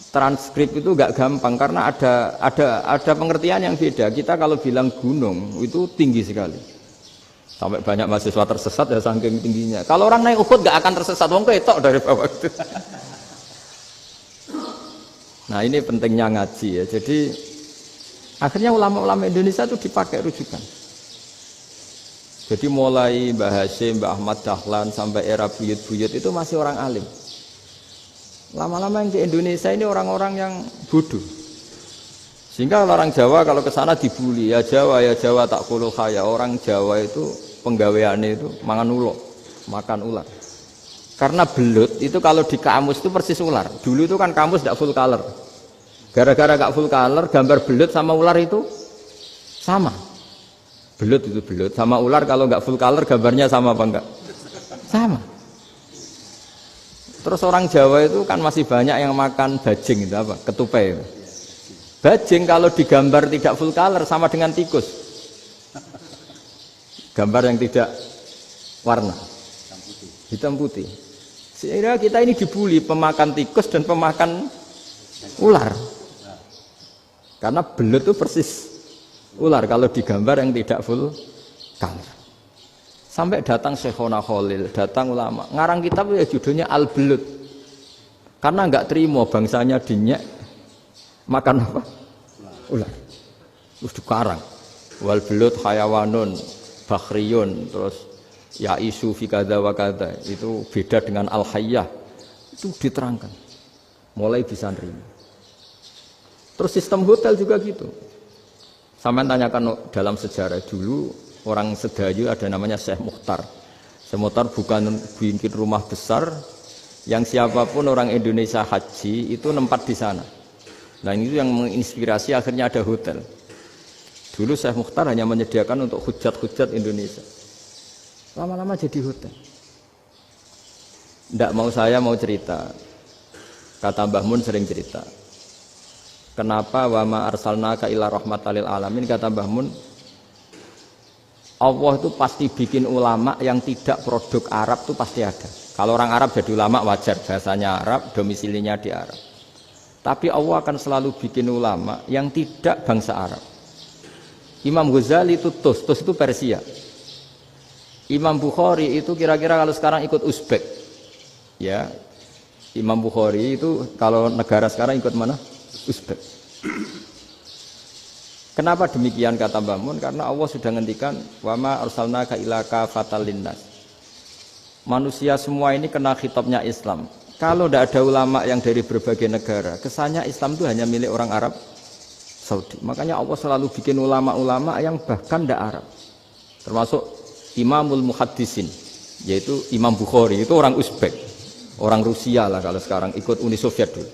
transkrip itu nggak gampang karena ada pengertian yang beda. Kita kalau bilang gunung itu tinggi sekali sampai banyak mahasiswa tersesat ya saking tingginya. Kalau orang naik Uhud nggak akan tersesat, wong ketok dari bawah itu. Nah ini pentingnya ngaji ya. Jadi akhirnya ulama-ulama Indonesia itu dipakai rujukan. Jadi mulai Mbah Hasyim, Mbah Ahmad Dahlan sampai era buyut-buyut itu masih orang alim. Lama-lama yang di Indonesia ini orang-orang yang bodoh. Sehingga orang Jawa kalau ke sana dibully, ya Jawa tak kuluh kaya. Orang Jawa itu penggaweannya itu makan ular. Karena belut itu kalau di kamus itu persis ular. Dulu itu kan kamus tidak full color. Gara-gara gak full color, gambar belut sama ular itu sama. Belut itu belut sama ular kalau nggak full color gambarnya sama apa enggak? Sama. Terus orang Jawa itu kan masih banyak yang makan bajing itu apa? Ketupai. Bajing kalau digambar tidak full color sama dengan tikus. Gambar yang tidak warna. Hitam putih. Sehingga kita ini dibully pemakan tikus dan pemakan ular. Karena belut itu persis ular kalau digambar yang tidak full color. Sampai datang Syekhona Khalil, datang ulama. Ngarang kitab ya judulnya Al-Belut. Karena enggak terima bangsanya dinyek makan apa? Ular. Terus dikarang. Wal belut hayawanun bakhriyun terus ya isu fi kadza wa kadza. Itu beda dengan al-hayyah. Itu diterangkan. Mulai bisa nerima. Terus sistem hotel juga gitu. Sampeyan tanyakan dalam sejarah dulu orang Sedayu ada namanya Syekh Mukhtar. Syekh Mukhtar bukan bikin rumah besar yang siapapun orang Indonesia haji itu nempat di sana. Nah itu yang menginspirasi akhirnya ada hotel. Dulu Syekh Mukhtar hanya menyediakan untuk hujat-hujat Indonesia. Lama-lama jadi hotel. Ndak mau saya mau cerita. Kata Mbah Mun sering cerita. Kenapa wa ma arsalnaka illa rahmatal lil alamin, kata Mbah Mun, Allah itu pasti bikin ulama yang tidak produk Arab itu pasti ada. Kalau orang Arab jadi ulama wajar, bahasanya Arab, domisilinya di Arab. Tapi Allah akan selalu bikin ulama yang tidak bangsa Arab. Imam Ghazali itu Tus itu Persia. Imam Bukhari itu kira-kira kalau sekarang ikut Uzbek. Ya. Imam Bukhari itu kalau negara sekarang ikut mana? Uzbek. Kenapa demikian kata Mbah Mun? Karena Allah sudah ngendikan wa ma arsalnaka illa kafatal linnas. Manusia semua ini kena khitabnya Islam. Kalau tidak ada ulama yang dari berbagai negara, kesannya Islam itu hanya milik orang Arab Saudi. Makanya Allah selalu bikin ulama-ulama yang bahkan tidak Arab. Termasuk Imamul Muhaddisin, yaitu Imam Bukhari, itu orang Uzbek, orang Rusia lah kalau sekarang, ikut Uni Soviet dulu.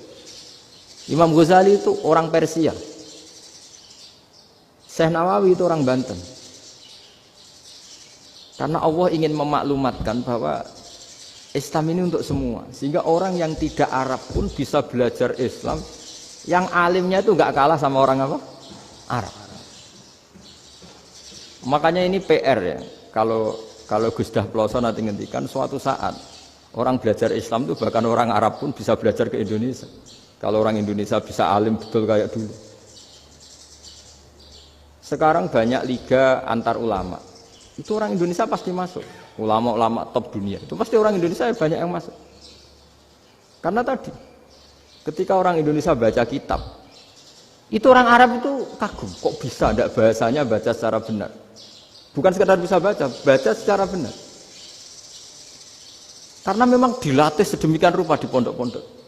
Imam Ghazali itu orang Persia. Syekh Nawawi itu orang Banten. Karena Allah ingin memaklumatkan bahwa Islam ini untuk semua. Sehingga orang yang tidak Arab pun bisa belajar Islam. Yang alimnya itu nggak kalah sama orang apa? Arab. Makanya ini PR ya. Kalau Gus Dah Ploso nanti ngendikan suatu saat orang belajar Islam itu bahkan orang Arab pun bisa belajar ke Indonesia. Kalau orang Indonesia bisa alim betul kayak dulu. Sekarang banyak liga antar ulama. Itu orang Indonesia pasti masuk. Ulama-ulama top dunia. Itu pasti orang Indonesia banyak yang masuk. Karena tadi, ketika orang Indonesia baca kitab, itu orang Arab itu kagum. Kok bisa tidak bahasanya baca secara benar? Bukan sekedar bisa baca secara benar. Karena memang dilatih sedemikian rupa di pondok-pondok.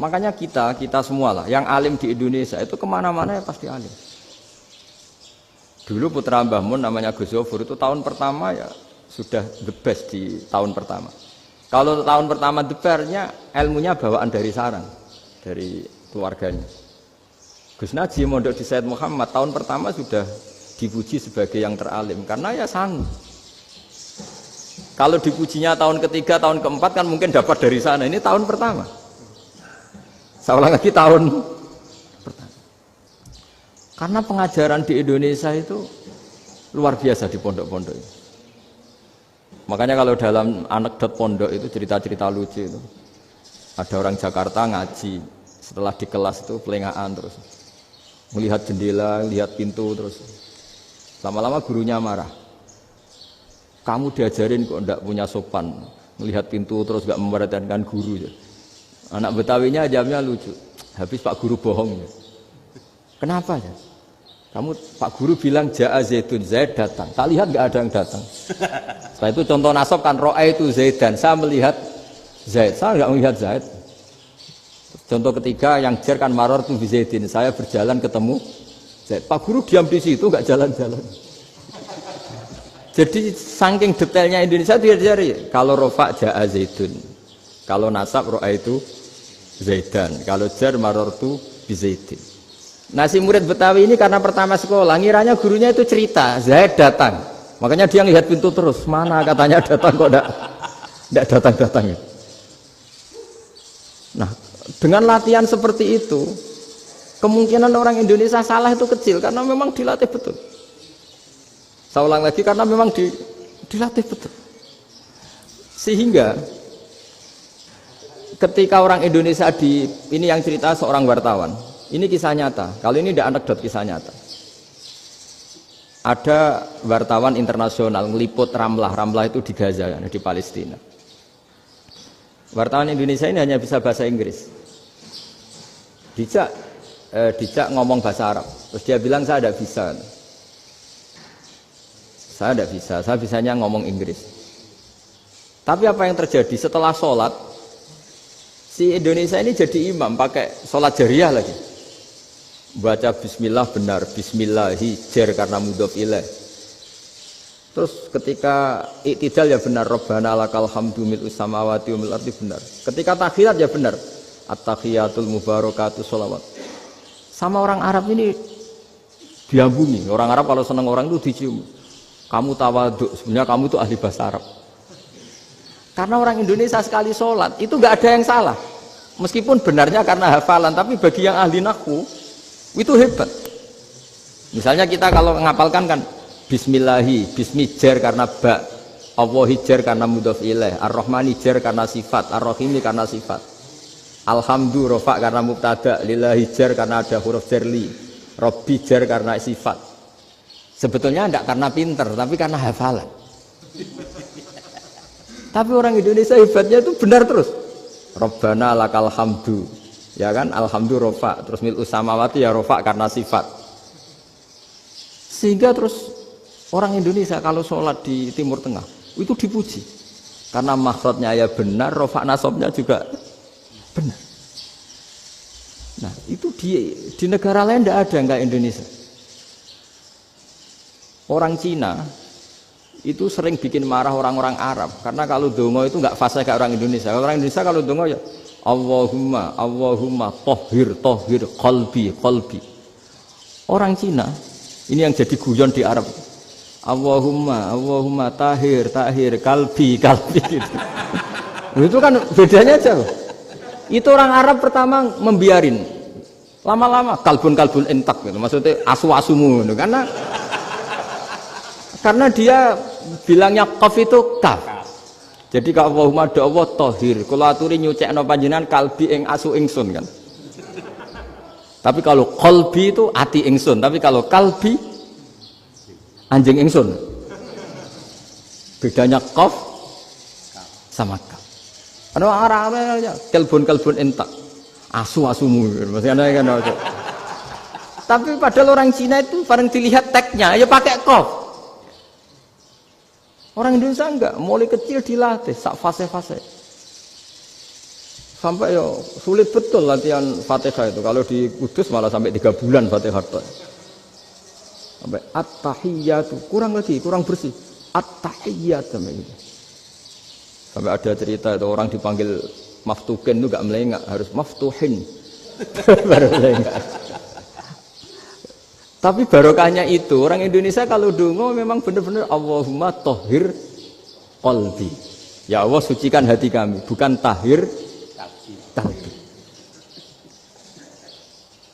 Makanya kita semua lah, yang alim di Indonesia itu kemana-mana ya pasti alim. Dulu putra Mbah Mun namanya Gus Zofur itu tahun pertama ya sudah the best di tahun pertama. Kalau tahun pertama the bestnya ilmunya bawaan dari sarang, dari keluarganya. Gus Najib mondok di Said Muhammad tahun pertama sudah dipuji sebagai yang teralim karena ya sanggup. Kalau dipujinya tahun ketiga, tahun keempat kan mungkin dapat dari sana. Ini tahun pertama. Saya ulang lagi tahun pertama. Karena pengajaran di Indonesia itu luar biasa di pondok-pondok itu. Makanya kalau dalam anekdot pondok itu cerita-cerita lucu itu. Ada orang Jakarta ngaji, setelah di kelas itu pelengahan terus. Melihat jendela, lihat pintu terus. Lama-lama gurunya marah. Kamu diajarin kok enggak punya sopan. Melihat pintu terus enggak memperhatikan guru. Anak Betawinya jawabnya lucu. Habis Pak Guru bohong. Kenapa ya? Kamu Pak Guru bilang Ja'a Zaidun, Zaid datang. Tak lihat enggak ada yang datang. Setelah itu contoh nasab kan ro'a itu Zaidan. Saya melihat Zaid. Saya enggak melihat Zaid. Contoh ketiga yang jar kan maror tu Zaidin. Saya berjalan ketemu Zaid. Pak Guru diam di situ enggak jalan-jalan. Jadi saking detailnya Indonesia itu diajari. Kalau rofa Ja'a Zaidun. Kalau nasab ro'a itu Zaidan, kalau jar marortu bi Zaidin. Nah si murid Betawi ini karena pertama sekolah, ngiranya gurunya itu cerita, Zaid datang. Makanya dia lihat pintu terus, mana katanya datang kok enggak datang-datang. Nah, dengan latihan seperti itu, kemungkinan orang Indonesia salah itu kecil karena memang dilatih betul. Saya ulang lagi karena memang dilatih betul. Sehingga ketika orang Indonesia ini yang cerita seorang wartawan, ini kisah nyata. Kali ini tidak anekdot, kisah nyata. Ada wartawan internasional ngeliput Ramlah itu di Gaza, di Palestina. Wartawan Indonesia ini hanya bisa bahasa Inggris. Dijak ngomong bahasa Arab. Terus dia bilang saya tidak bisa. Saya tidak bisa, saya bisanya ngomong Inggris. Tapi apa yang terjadi setelah sholat? Si Indonesia ini jadi imam pakai sholat jariah lagi. Baca bismillah benar, bismillahi jer karena mudhof ilaih. Terus ketika iktidal ya benar, Rabbana lakal hamdu mil'us samawati wa mil'ul ardi benar. Ketika tahiyat ya benar, at-tahiyatul mubarakatuh sholawat. Sama orang Arab ini diambungi. Orang Arab kalau senang orang itu dicium. Kamu tawaduk, sebenarnya kamu itu ahli bahasa Arab. Karena orang Indonesia sekali sholat itu nggak ada yang salah. Meskipun benarnya karena hafalan, tapi bagi yang ahli nahwu itu hebat. Misalnya kita kalau ngapalkan kan bismillahi, bismi jar karena ba, Allahi jar karena mudhof ilaih, ar-rahmani jar karena sifat, ar-rahimi karena sifat, alhamdu rofa karena mubtada, lillahi jar karena ada huruf jarli, robbi jar karena sifat. Sebetulnya tidak karena pinter, tapi karena hafalan. Tapi orang Indonesia hebatnya itu benar terus. Rabbana lakal hamdu, ya kan, alhamdu rofa, terus mil'us samawati ya rofa karena sifat. Sehingga terus orang Indonesia kalau sholat di Timur Tengah itu dipuji karena makhrajnya ya benar, rofa nasabnya juga benar. Nah itu di negara lain tidak ada nggak Indonesia. Orang Cina itu sering bikin marah orang-orang Arab karena kalau dongo itu nggak fasih kayak orang Indonesia. Orang Indonesia kalau dongo ya Allahumma Allahumma tohir tohir qalbi qalbi. Orang Cina ini yang jadi guyon di Arab, Allahumma Allahumma tahir tahir kalbi kalbi gitu. Itu kan bedanya jauh. Itu orang Arab pertama membiarin, lama-lama kalbun kalbun entak gitu. Maksudnya asu-asumu gitu. Karena dia bilangnya qaf itu kaf. Jadi kalau Allahumma do Allah tohir, kalau aturi nyucekno panjenengan kalbi ing asu ingsun kan. Tapi kalau qalbi itu ati ingsun, tapi kalau kalbi anjing ingsun. Bedanya qaf sama kaf. Ana arah-arah ya kalbun entak. Asu-asumu maksudnya kan. Tapi padahal orang Cina itu paling dilihat tagnya ya pakai qaf. Orang Indonesia enggak, mulai kecil dilatih sak fase-fase. Sampai ya sulit betul latihan Fatihah itu. Kalau di Kudus malah sampai 3 bulan Fatihah. Sampai at-tahiyyatu, kurang lagi, kurang bersih. At-tahiyyat sampai gitu. Sampai ada cerita itu orang dipanggil maftuhin itu enggak melengak, harus maftuhin. Baru melengak. Tapi barokahnya itu orang Indonesia kalau dongo memang benar-benar Allahumma tohir qalbi. Ya Allah sucikan hati kami, bukan tahir kalbi.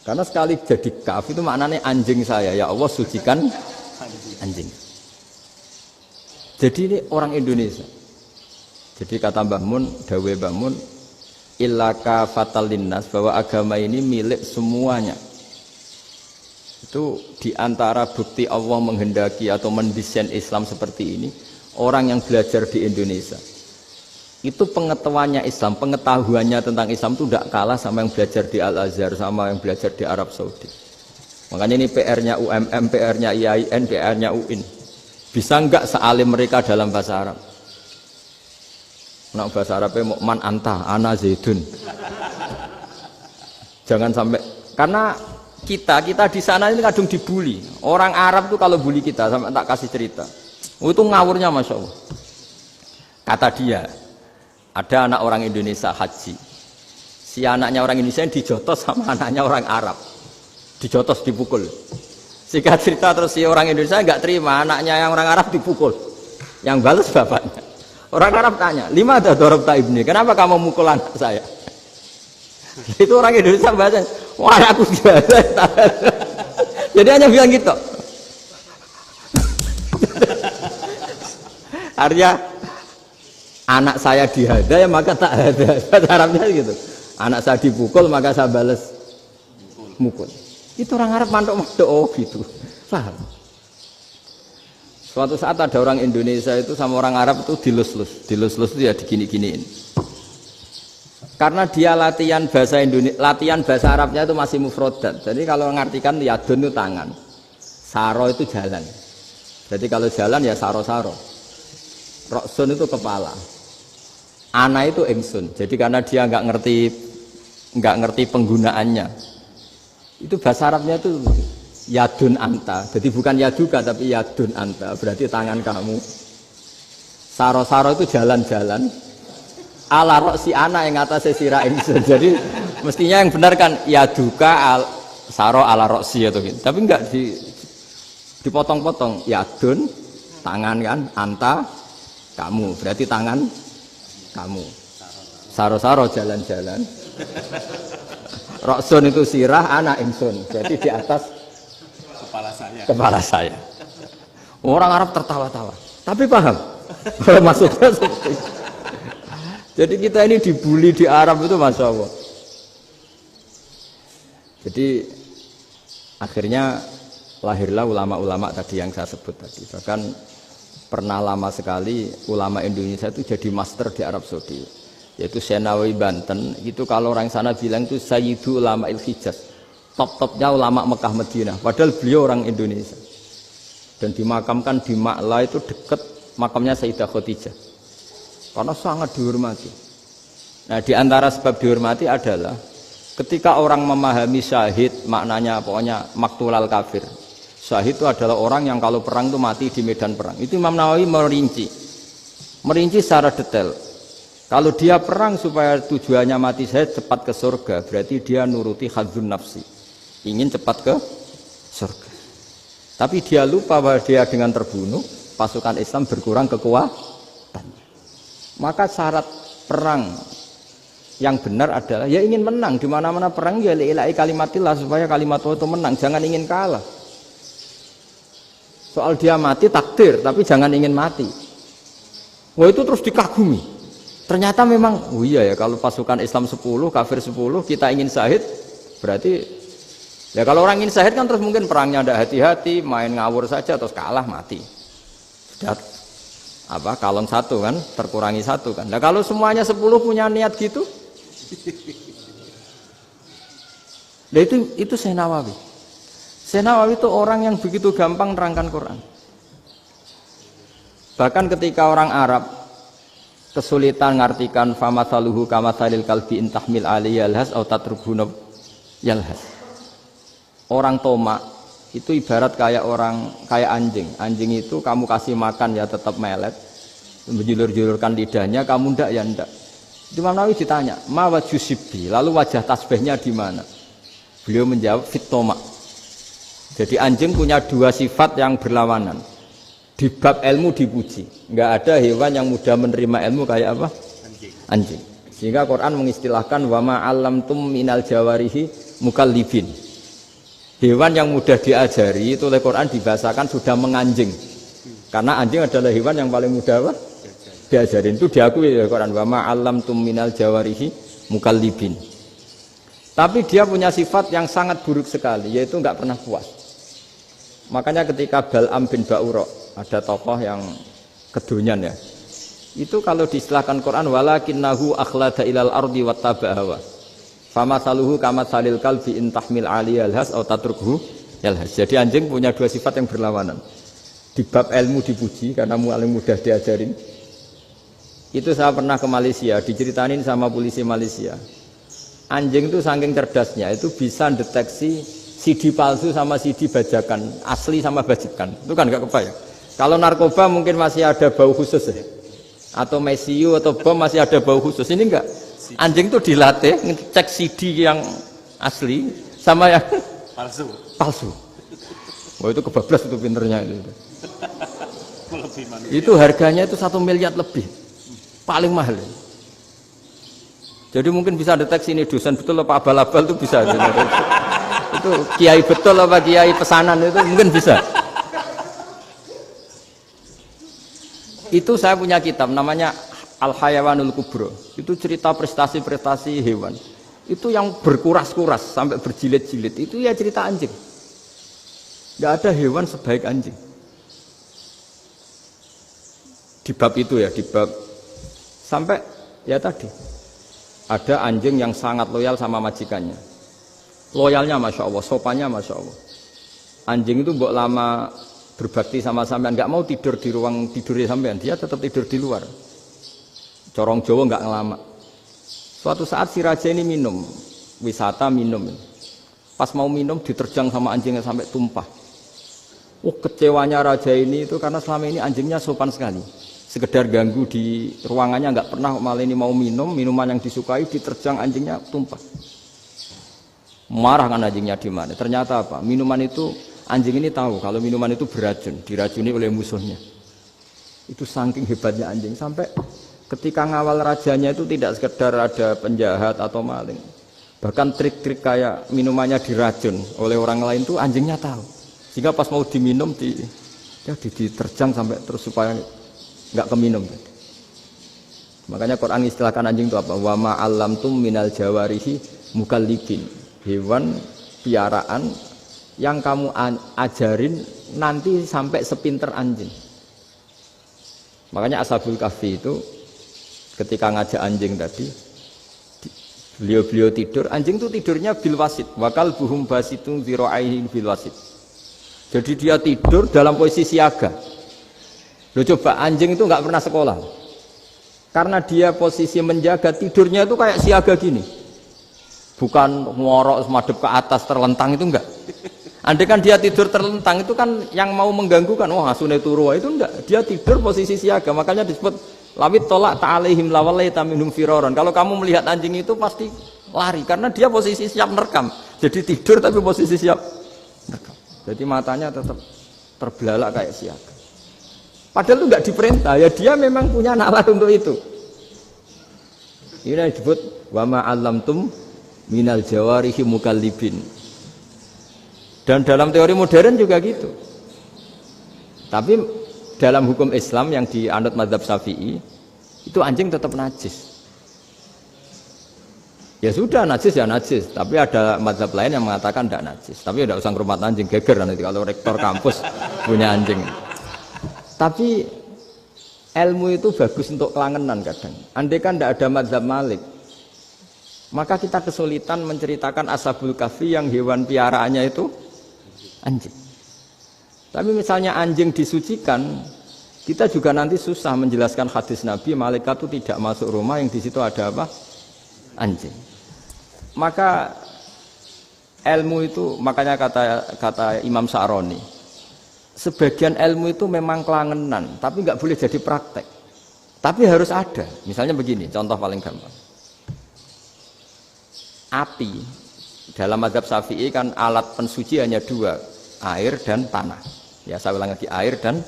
Karena sekali jadi kaf itu maknanya anjing saya. Ya Allah sucikan anjing. Jadi ini orang Indonesia. Jadi kata Mbah Mun, dawe Mbah Mun, illaka fatal linnas, bahwa agama ini milik semuanya. Itu diantara bukti Allah menghendaki atau mendesain Islam seperti ini, orang yang belajar di Indonesia itu pengetahuannya Islam, pengetahuannya tentang Islam itu tidak kalah sama yang belajar di Al-Azhar, sama yang belajar di Arab Saudi. Makanya ini PR-nya UMM, PR-nya IAIN, PR-nya UIN. Bisa enggak sealim mereka dalam bahasa Arab? Nah, bahasa Arabnya man anta, ana zaidun. Jangan sampai, karena kita di sana ini kadang dibully. Orang Arab tuh kalau bully kita, sampai tak kasih cerita. Itu ngawurnya Masya Allah. Kata dia, ada anak orang Indonesia haji. Si anaknya orang Indonesia dijotos sama anaknya orang Arab. Dijotos, dipukul. Singkat cerita terus si orang Indonesia nggak terima, anaknya yang orang Arab dipukul. Yang balas bapaknya. Orang Arab tanya, lima ada dorobta ibni, kenapa kamu mukul anak saya? Itu orang Indonesia bahasa, wah aku biasa. Jadi hanya bilang gitu. Artinya anak saya dihada ya maka tak ada. Bahasa Arabnya gitu. Anak saya dipukul maka saya balas mukul. Itu orang Arab mantuk-mantuk oh gitu. Paham? Suatu saat ada orang Indonesia itu sama orang Arab itu dilus-lus itu ya digini-giniin. Karena dia latihan bahasa Indonesia, latihan bahasa Arabnya itu masih mufrodat. Jadi kalau mengartikan yadun itu tangan, saro itu jalan. Jadi kalau jalan ya saro-saro. Roksun itu kepala. ana itu ingsun. Jadi karena dia nggak ngerti penggunaannya. Itu bahasa Arabnya itu yadun anta. Jadi bukan yaduka tapi yadun anta. Berarti tangan kamu. Saro-saro itu jalan-jalan. Ala roksi ana yang atasnya sirah ingsun. Jadi mestinya yang benar kan yaduka saro ala roksi atau gitu. Tapi enggak dipotong-potong. Yadun tangan kan, anta kamu. Berarti tangan kamu. Saro-saro jalan-jalan. Roksun itu sirah, anak ingsun. Jadi di atas kepala saya. Orang Arab tertawa-tawa. Tapi paham. Maksudnya seperti itu. Jadi kita ini dibully di Arab itu Masya Allah. Jadi akhirnya lahirlah ulama-ulama tadi yang saya sebut tadi. Bahkan pernah lama sekali ulama Indonesia itu jadi master di Arab Saudi. Yaitu Senawi Banten, itu kalau orang sana bilang itu Sayyidu Ulama Il-Hijaz, top-topnya ulama Mekah Madinah, padahal beliau orang Indonesia dan dimakamkan di Ma'la itu dekat makamnya Sayyidah Khadijah karena sangat dihormati. Nah di antara sebab dihormati adalah ketika orang memahami syahid, maknanya pokoknya maktulal kafir. Syahid itu adalah orang yang kalau perang itu mati di medan perang. Itu Imam Nawawi merinci secara detail. Kalau dia perang supaya tujuannya mati saya cepat ke surga, berarti dia nuruti hadzun nafsi, ingin cepat ke surga. Tapi dia lupa bahwa dia dengan terbunuh, pasukan Islam berkurang kekuatannya. Maka syarat perang yang benar adalah ya ingin menang. Di mana-mana perang ya lillahi kalimatillah, supaya kalimat Allah itu menang, jangan ingin kalah. Soal dia mati takdir, tapi jangan ingin mati. Wah itu terus dikagumi. Ternyata memang, oh iya ya kalau pasukan Islam 10, kafir 10, kita ingin syahid, berarti ya kalau orang ingin syahid kan terus mungkin perangnya ada hati-hati, main ngawur saja terus kalah mati. Sudah kalon satu kan, terkurangi satu kan. Nah kalau semuanya 10 punya niat gitu, nah itu Senawawi. Senawawi itu orang yang begitu gampang nerangkan Quran. Bahkan ketika orang Arab kesulitan ngartikan famathaluhu kamathalil kalbi intahmil alaihi yalhas au tatrubuna yalhas. Orang tomak itu ibarat kayak anjing. Anjing itu kamu kasih makan ya tetap melet, menjulur-julurkan lidahnya, kamu ndak ya ndak. Imam Nawawi ditanya, "Ma wajusibbi?" Lalu wajah tasbihnya di mana? Beliau menjawab, "Fit tomak." Jadi anjing punya dua sifat yang berlawanan. Di bab ilmu dipuji, nggak ada hewan yang mudah menerima ilmu kayak apa? Anjing. Sehingga Quran mengistilahkan wama alamtum minal jawarihi mukallibin. Hewan yang mudah diajari itu oleh Quran dibahasakan sudah menganjing. Karena anjing adalah hewan yang paling mudah apa? Diajarin. Itu diakui oleh Quran wama alamtum minal jawarihi mukallibin. Tapi dia punya sifat yang sangat buruk sekali, yaitu nggak pernah puas. Makanya ketika Bal'am bin Ba'ura, ada tokoh yang kedonyan ya. Itu kalau diistilahkan Quran walakinnahu akhlada ilal ardi wattaba'a hawa. Famathaluhu kamathalil kalbi in tahmil 'alaihi yalhas aw tatrukhu yalhas. Jadi anjing punya dua sifat yang berlawanan. Di bab ilmu dipuji karena paling mudah diajarin. Itu saya pernah ke Malaysia, diceritain sama polisi Malaysia. Anjing itu saking cerdasnya itu bisa deteksi CD palsu sama CD bajakan, asli sama bajakan. Itu kan gak kebayang. Kalau narkoba mungkin masih ada bau khusus ya. Atau mesiu atau bom masih ada bau khusus. Ini enggak. Anjing itu dilatih ngecek CD yang asli sama yang palsu. Wah itu kebablas itu pinternya itu. Itu harganya itu 1 miliar lebih. Paling mahal. Jadi mungkin bisa deteksi ini dosen betul apa abal-abal itu bisa. Itu kiai betul apa kiai pesanan itu mungkin bisa. Itu saya punya kitab namanya Al-Hayawanul Kubro. Itu cerita prestasi-prestasi hewan. Itu yang berkuras-kuras sampai berjilid-jilid. Itu ya cerita anjing. Gak ada hewan sebaik anjing. Di bab itu ya, di bab sampai ya tadi. Ada anjing yang sangat loyal sama majikannya. Loyalnya Masya Allah, sopannya Masya Allah. Anjing itu mbok lama berbakti sama sampean, nggak mau tidur di ruang tidurnya sampean, dia tetap tidur di luar. Corong Jawa enggak ngelama. Suatu saat si raja ini minum, wisata minum. Pas mau minum diterjang sama anjingnya sampai tumpah. Kecewanya raja ini itu karena selama ini anjingnya sopan sekali. Sekedar ganggu di ruangannya enggak pernah, malah ini mau minum, minuman yang disukai diterjang anjingnya tumpah. Marah kan anjingnya di mana? Ternyata apa? Minuman itu anjing ini tahu kalau minuman itu beracun, diracuni oleh musuhnya. Itu saking hebatnya anjing sampai ketika ngawal rajanya itu tidak sekedar ada penjahat atau maling. Bahkan trik-trik kayak minumannya diracun oleh orang lain itu anjingnya tahu. Sehingga pas mau diminum diterjang sampai terus supaya enggak keminum. Makanya Quran istilahkan anjing itu apa? Wa ma 'allamtum minal jawarihi mukallibin. Hewan piaraan yang kamu ajarin nanti sampai sepinter anjing. Makanya Ashabul Kahfi itu ketika ngajak anjing tadi, beliau tidur, anjing itu tidurnya bil wasit, wakal buhum basitun zira'aihi bil wasit. Jadi dia tidur dalam posisi siaga. Loh coba anjing itu nggak pernah sekolah, karena dia posisi menjaga, tidurnya itu kayak siaga gini, bukan ngorok madep ke atas terlentang, itu enggak. Andai kan dia tidur terlentang itu kan yang mau mengganggu kan, wah asune turu, itu enggak. Dia tidur posisi siaga, makanya disebut lawit tolak ta'alaihim lawalaita minhum firaron. Kalau kamu melihat anjing itu pasti lari karena dia posisi siap merekam. Jadi tidur tapi posisi siap merekam. Jadi matanya tetap terbelalak kayak siaga. Padahal itu enggak diperintah, ya dia memang punya nalar untuk itu. Ini disebut wa ma 'allamtum minal jawarihi mukallibin. Dan dalam teori modern juga gitu. Tapi dalam hukum Islam yang dianut mazhab Syafi'i itu anjing tetap najis. Ya sudah najis ya najis, tapi ada mazhab lain yang mengatakan tidak najis. Tapi tidak usah ngurmat anjing, geger nanti kalau rektor kampus punya anjing. Tapi ilmu itu bagus untuk kelangenan kadang. Andai kan tidak ada mazhab Malik, maka kita kesulitan menceritakan Ashabul Kahfi yang hewan piaraannya itu anjing. Tapi misalnya anjing disucikan, kita juga nanti susah menjelaskan hadis Nabi malaikat itu tidak masuk rumah yang di situ ada apa? Anjing. Maka ilmu itu, makanya kata Imam Sa'roni, sebagian ilmu itu memang kelangenan, tapi nggak boleh jadi praktek. Tapi harus ada. Misalnya begini, contoh paling gampang. Api dalam mazhab Syafi'i kan alat pensuci hanya dua, air dan tanah. Ya saya ulang lagi, air dan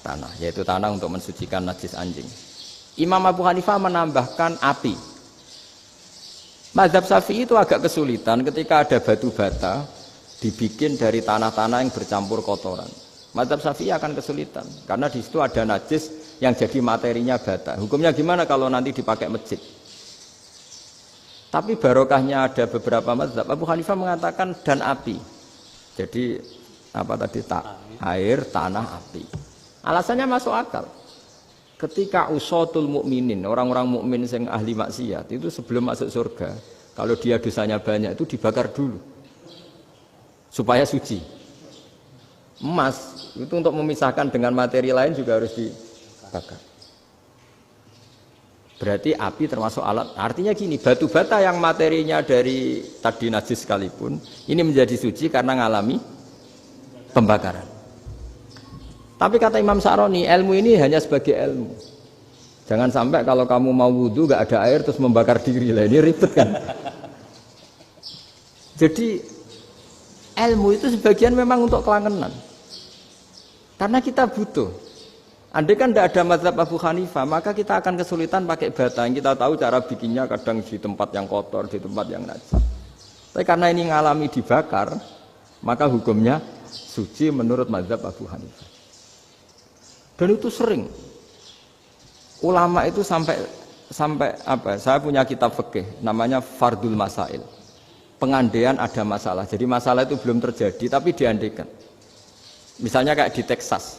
tanah, yaitu tanah untuk mensucikan najis anjing. Imam Abu Hanifah menambahkan api. Mazhab Syafi'i itu agak kesulitan ketika ada batu bata dibikin dari tanah-tanah yang bercampur kotoran. Mazhab Syafi'i akan kesulitan karena di situ ada najis yang jadi materinya bata. Hukumnya gimana kalau nanti dipakai masjid? Tapi barokahnya ada beberapa mazhab. Abu Hanifah mengatakan dan api. Jadi apa tadi, air, tanah, api. Alasannya masuk akal. Ketika usatul mukminin, orang-orang mukmin yang ahli maksiat itu sebelum masuk surga, kalau dia dosanya banyak itu dibakar dulu supaya suci. Emas itu untuk memisahkan dengan materi lain juga harus dibakar. Berarti api termasuk alat. Artinya gini, batu bata yang materinya dari tadi najis sekalipun, ini menjadi suci karena ngalami pembakaran. Tapi kata Imam Sa'roni, ilmu ini hanya sebagai ilmu. Jangan sampai kalau kamu mau wudu gak ada air terus membakar diri lah, ini ribet kan. Jadi ilmu itu sebagian memang untuk kelangenan. Karena kita butuh. Andai kan tidak ada mazhab Abu Hanifah, maka kita akan kesulitan pakai bata. Yang kita tahu cara bikinnya kadang di tempat yang kotor, di tempat yang najis. Tapi karena ini ngalami dibakar, maka hukumnya suci menurut mazhab Abu Hanifah. Dan itu sering. Ulama itu sampai apa? Saya punya kitab fikih namanya Fardul Masail. Pengandaian ada masalah. Jadi masalah itu belum terjadi tapi diandaikan. Misalnya kayak di Texas.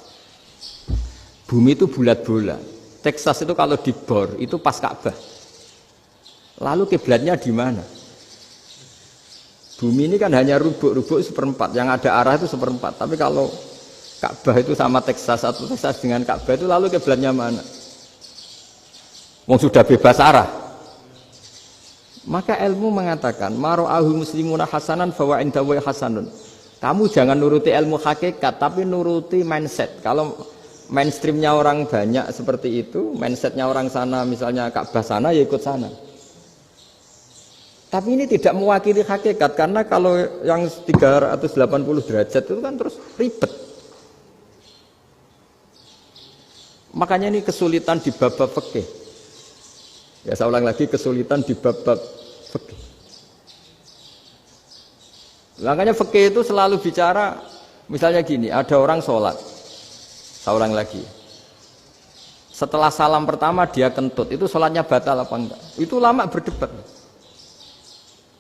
Bumi itu bulat bola. Texas itu kalau dibor itu pas Ka'bah. Lalu kiblatnya di mana? Bumi ini kan hanya rubuk-rubuk seperempat, yang ada arah itu seperempat. Tapi kalau Ka'bah itu sama Texas, atau Texas dengan Ka'bah itu lalu kiblatnya mana? Wong sudah bebas arah. Maka ilmu mengatakan mara'ahu muslimuna hasanan fa wa indahu hasanun. Kamu jangan nuruti ilmu hakikat tapi nuruti mindset. Kalau mainstreamnya orang banyak seperti itu, mindsetnya orang sana misalnya Ka'bah sana ya ikut sana. Tapi ini tidak mewakili hakikat karena kalau yang 380 derajat itu kan terus ribet. Makanya ini kesulitan di bab-bab fikih. Ya saya ulang lagi, kesulitan di bab-bab fikih. Makanya fikih itu selalu bicara, misalnya gini, ada orang sholat. Saya ulang lagi. Setelah salam pertama dia kentut, itu sholatnya batal apa enggak? Itu lama berdebat.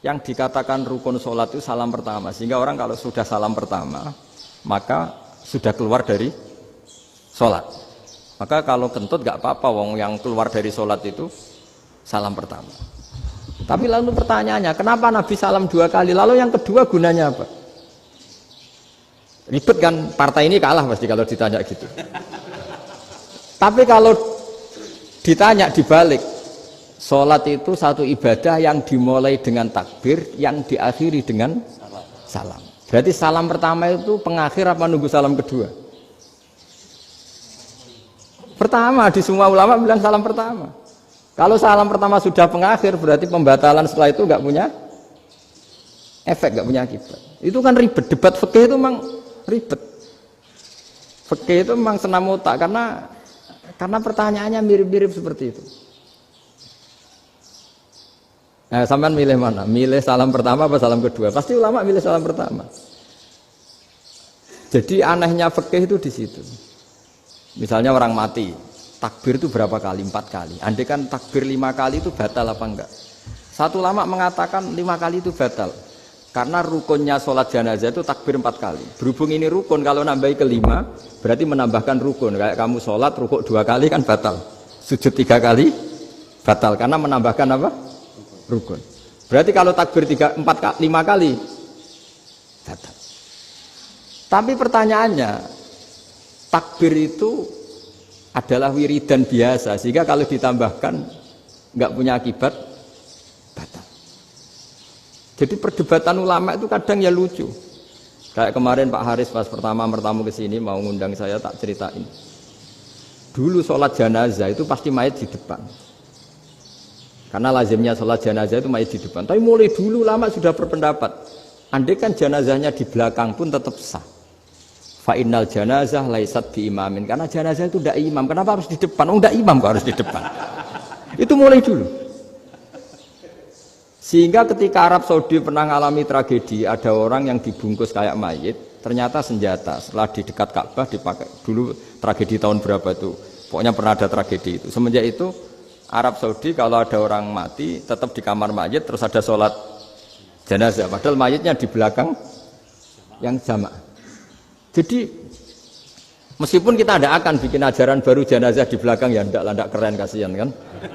Yang dikatakan rukun sholat itu salam pertama. Sehingga orang kalau sudah salam pertama, maka sudah keluar dari sholat. Maka kalau kentut enggak apa-apa, wong yang keluar dari sholat itu salam pertama. Tapi lalu pertanyaannya, kenapa Nabi salam 2 kali? Lalu yang kedua gunanya apa? Ribet kan, partai ini kalah pasti kalau ditanya gitu. Tapi kalau ditanya dibalik, sholat itu satu ibadah yang dimulai dengan takbir, yang diakhiri dengan salam. Berarti salam pertama itu pengakhir apa nunggu salam kedua? Pertama, di semua ulama bilang salam pertama. Kalau salam pertama sudah pengakhir, berarti pembatalan setelah itu nggak punya efek, nggak punya akibat. Itu kan ribet, debat fikih itu memang ribet. Fikih itu memang senam otak karena pertanyaannya mirip-mirip seperti itu. Nah, sampean milih mana? Milih salam pertama apa salam kedua? Pasti ulama milih salam pertama. Jadi anehnya fikih itu di situ. Misalnya orang mati, takbir itu berapa kali? 4 kali. Andai kan takbir 5 kali itu batal apa enggak? Satu ulama mengatakan 5 kali itu batal. Karena rukunnya sholat jenazah itu takbir 4 kali. Berhubung ini rukun, kalau nambahi ke 5, berarti menambahkan rukun. Kayak kamu sholat, rukuk 2 kali kan batal. Sujud 3 kali, batal. Karena menambahkan apa? Rukun. Berarti kalau takbir 5 kali, batal. Tapi pertanyaannya, takbir itu adalah wiridan biasa, sehingga kalau ditambahkan nggak punya akibat, batal. Jadi perdebatan ulama itu kadang ya lucu. Kayak kemarin Pak Haris pas pertama bertamu ke sini mau ngundang saya, tak ceritain. Dulu sholat jenazah itu pasti mayit di depan. Karena lazimnya sholat jenazah itu mayit di depan. Tapi mulai dulu ulama sudah berpendapat, andai kan jenazahnya di belakang pun tetap sah. Fa innal janazah laisat bi imamin. Karena jenazah itu tidak imam. Kenapa harus di depan? Oh, tidak imam kok harus di depan. Itu mulai dulu. Sehingga ketika Arab Saudi pernah mengalami tragedi, ada orang yang dibungkus kayak mayit, ternyata senjata. Setelah di dekat Ka'bah dipakai. Dulu tragedi tahun berapa itu? Pokoknya pernah ada tragedi itu. Semenjak itu Arab Saudi kalau ada orang mati tetap di kamar mayit, terus ada sholat jenazah. Padahal mayitnya di belakang yang jamaah. Jadi meskipun kita tidak akan bikin ajaran baru jenazah di belakang, ya tidak keren, kasihan kan.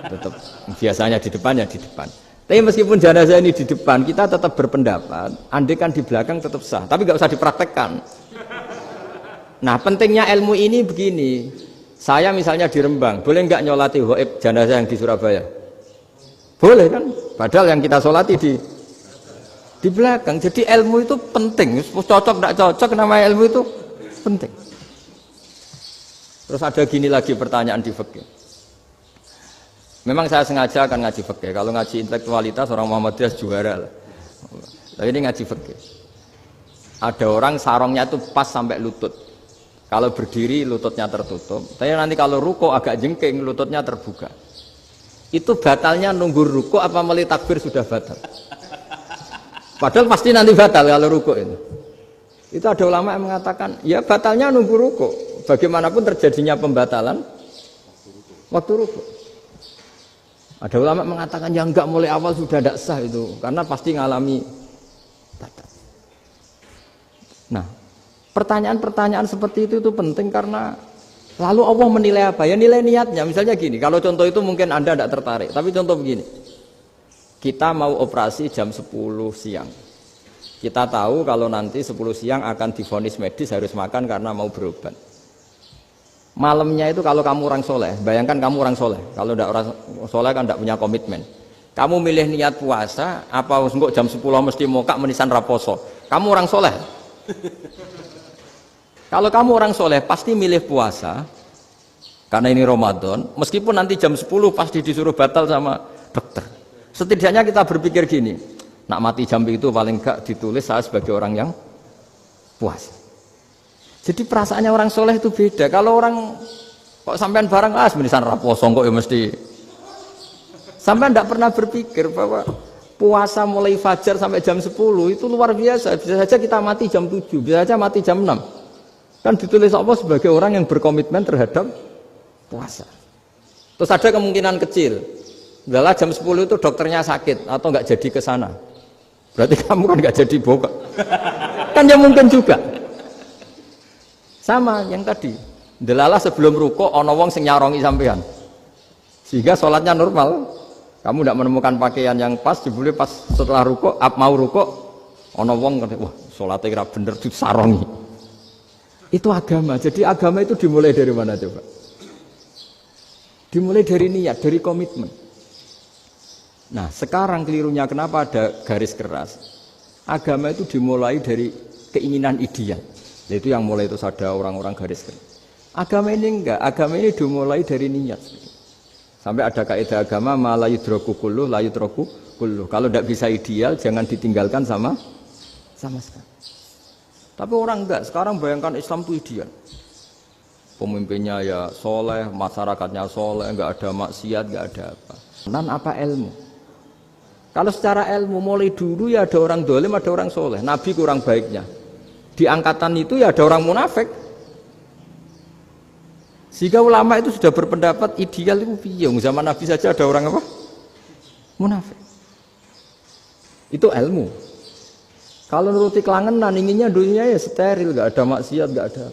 Tetap biasanya di depan ya di depan. Tapi meskipun jenazah ini di depan, kita tetap berpendapat andai kan di belakang tetap sah, tapi nggak usah dipraktekkan. Nah, pentingnya ilmu ini begini. Saya misalnya di Rembang, boleh nggak nyolati ghaib jenazah yang di Surabaya? Boleh kan? Padahal yang kita solati di belakang. Jadi ilmu itu penting. Cocok tidak cocok, nama ilmu itu penting. Terus ada gini lagi pertanyaan di fikih. Memang saya sengaja akan ngaji fikih. Kalau ngaji intelektualitas orang Muhammadiyah juara lah. Tapi ini ngaji fikih. Ada orang sarongnya itu pas sampai lutut. Kalau berdiri lututnya tertutup. Tapi nanti kalau ruko agak jengking lututnya terbuka. Itu batalnya nunggu ruko apa mulai takbir sudah batal? Padahal pasti nanti batal kalau ruko itu. Itu ada ulama yang mengatakan, ya batalnya nunggu ruko. Bagaimanapun terjadinya pembatalan waktu ruko. Ada ulama mengatakan, ya enggak, mulai awal sudah tidak sah itu, karena pasti ngalami batal. Nah, pertanyaan-pertanyaan seperti itu penting karena lalu Allah menilai apa? Ya nilai niatnya. Misalnya gini, kalau contoh itu mungkin Anda tidak tertarik, tapi contoh begini. Kita mau operasi jam 10 siang. Kita tahu kalau nanti 10 siang akan divonis medis harus makan karena mau berobat. Malamnya itu kalau kamu orang soleh, bayangkan kamu orang soleh. Kalau tidak orang soleh kan tidak punya komitmen. Kamu milih niat puasa, apa enggak jam 10 mesti mokak menisan raposo. Kamu orang soleh. Kalau kamu orang soleh pasti milih puasa, karena ini Ramadan. Meskipun nanti jam 10 pasti disuruh batal sama dokter. Setidaknya kita berpikir gini, nak mati jam itu paling enggak ditulis saya sebagai orang yang puasa. Jadi perasaannya orang soleh itu beda. Kalau orang kok sampean barang menisan raposo kok ya mesti. Sampean tidak pernah berpikir bahwa puasa mulai fajar sampai jam 10 itu luar biasa. Bisa saja kita mati jam 7, bisa saja mati jam 6. Kan ditulis Allah sebagai orang yang berkomitmen terhadap puasa. Terus ada kemungkinan kecil. Adalah jam 10 itu dokternya sakit atau nggak jadi ke sana. Berarti kamu kan nggak jadi buka. Kan ya mungkin juga. Sama yang tadi. Delalah sebelum rukuk ana wong sing nyarongi sampean. Sehingga sholatnya normal. Kamu tidak menemukan pakaian yang pas, jebule pas setelah rukuk, mau rukuk, ana wong wah sholatnya kira bener disarongi. Itu agama. Jadi agama itu dimulai dari mana coba? Dimulai dari niat, dari komitmen. Nah, sekarang kelirunya kenapa ada garis keras? Agama itu dimulai dari keinginan ideal. Itu yang mulai itu ada orang-orang garis keras. Agama ini enggak, agama ini dimulai dari niat. Sampai ada kaidah agama la yudraku kullu la yutraku kullu. Kalau tidak bisa ideal jangan ditinggalkan sama sekali. Tapi orang enggak, sekarang bayangkan Islam itu ideal. Pemimpinnya ya soleh, masyarakatnya soleh, enggak ada maksiat, enggak ada apa. Dan apa ilmu? Kalau secara ilmu mulai dulu ya ada orang dolim, ada orang soleh. Nabi kurang baiknya. Di angkatan itu ya ada orang munafik. Sehingga ulama itu sudah berpendapat ideal itu piye? Zaman Nabi saja ada orang apa? Munafik. Itu ilmu. Kalau nuruti kelangenan inginnya dunia ya steril, gak ada maksiat, gak ada.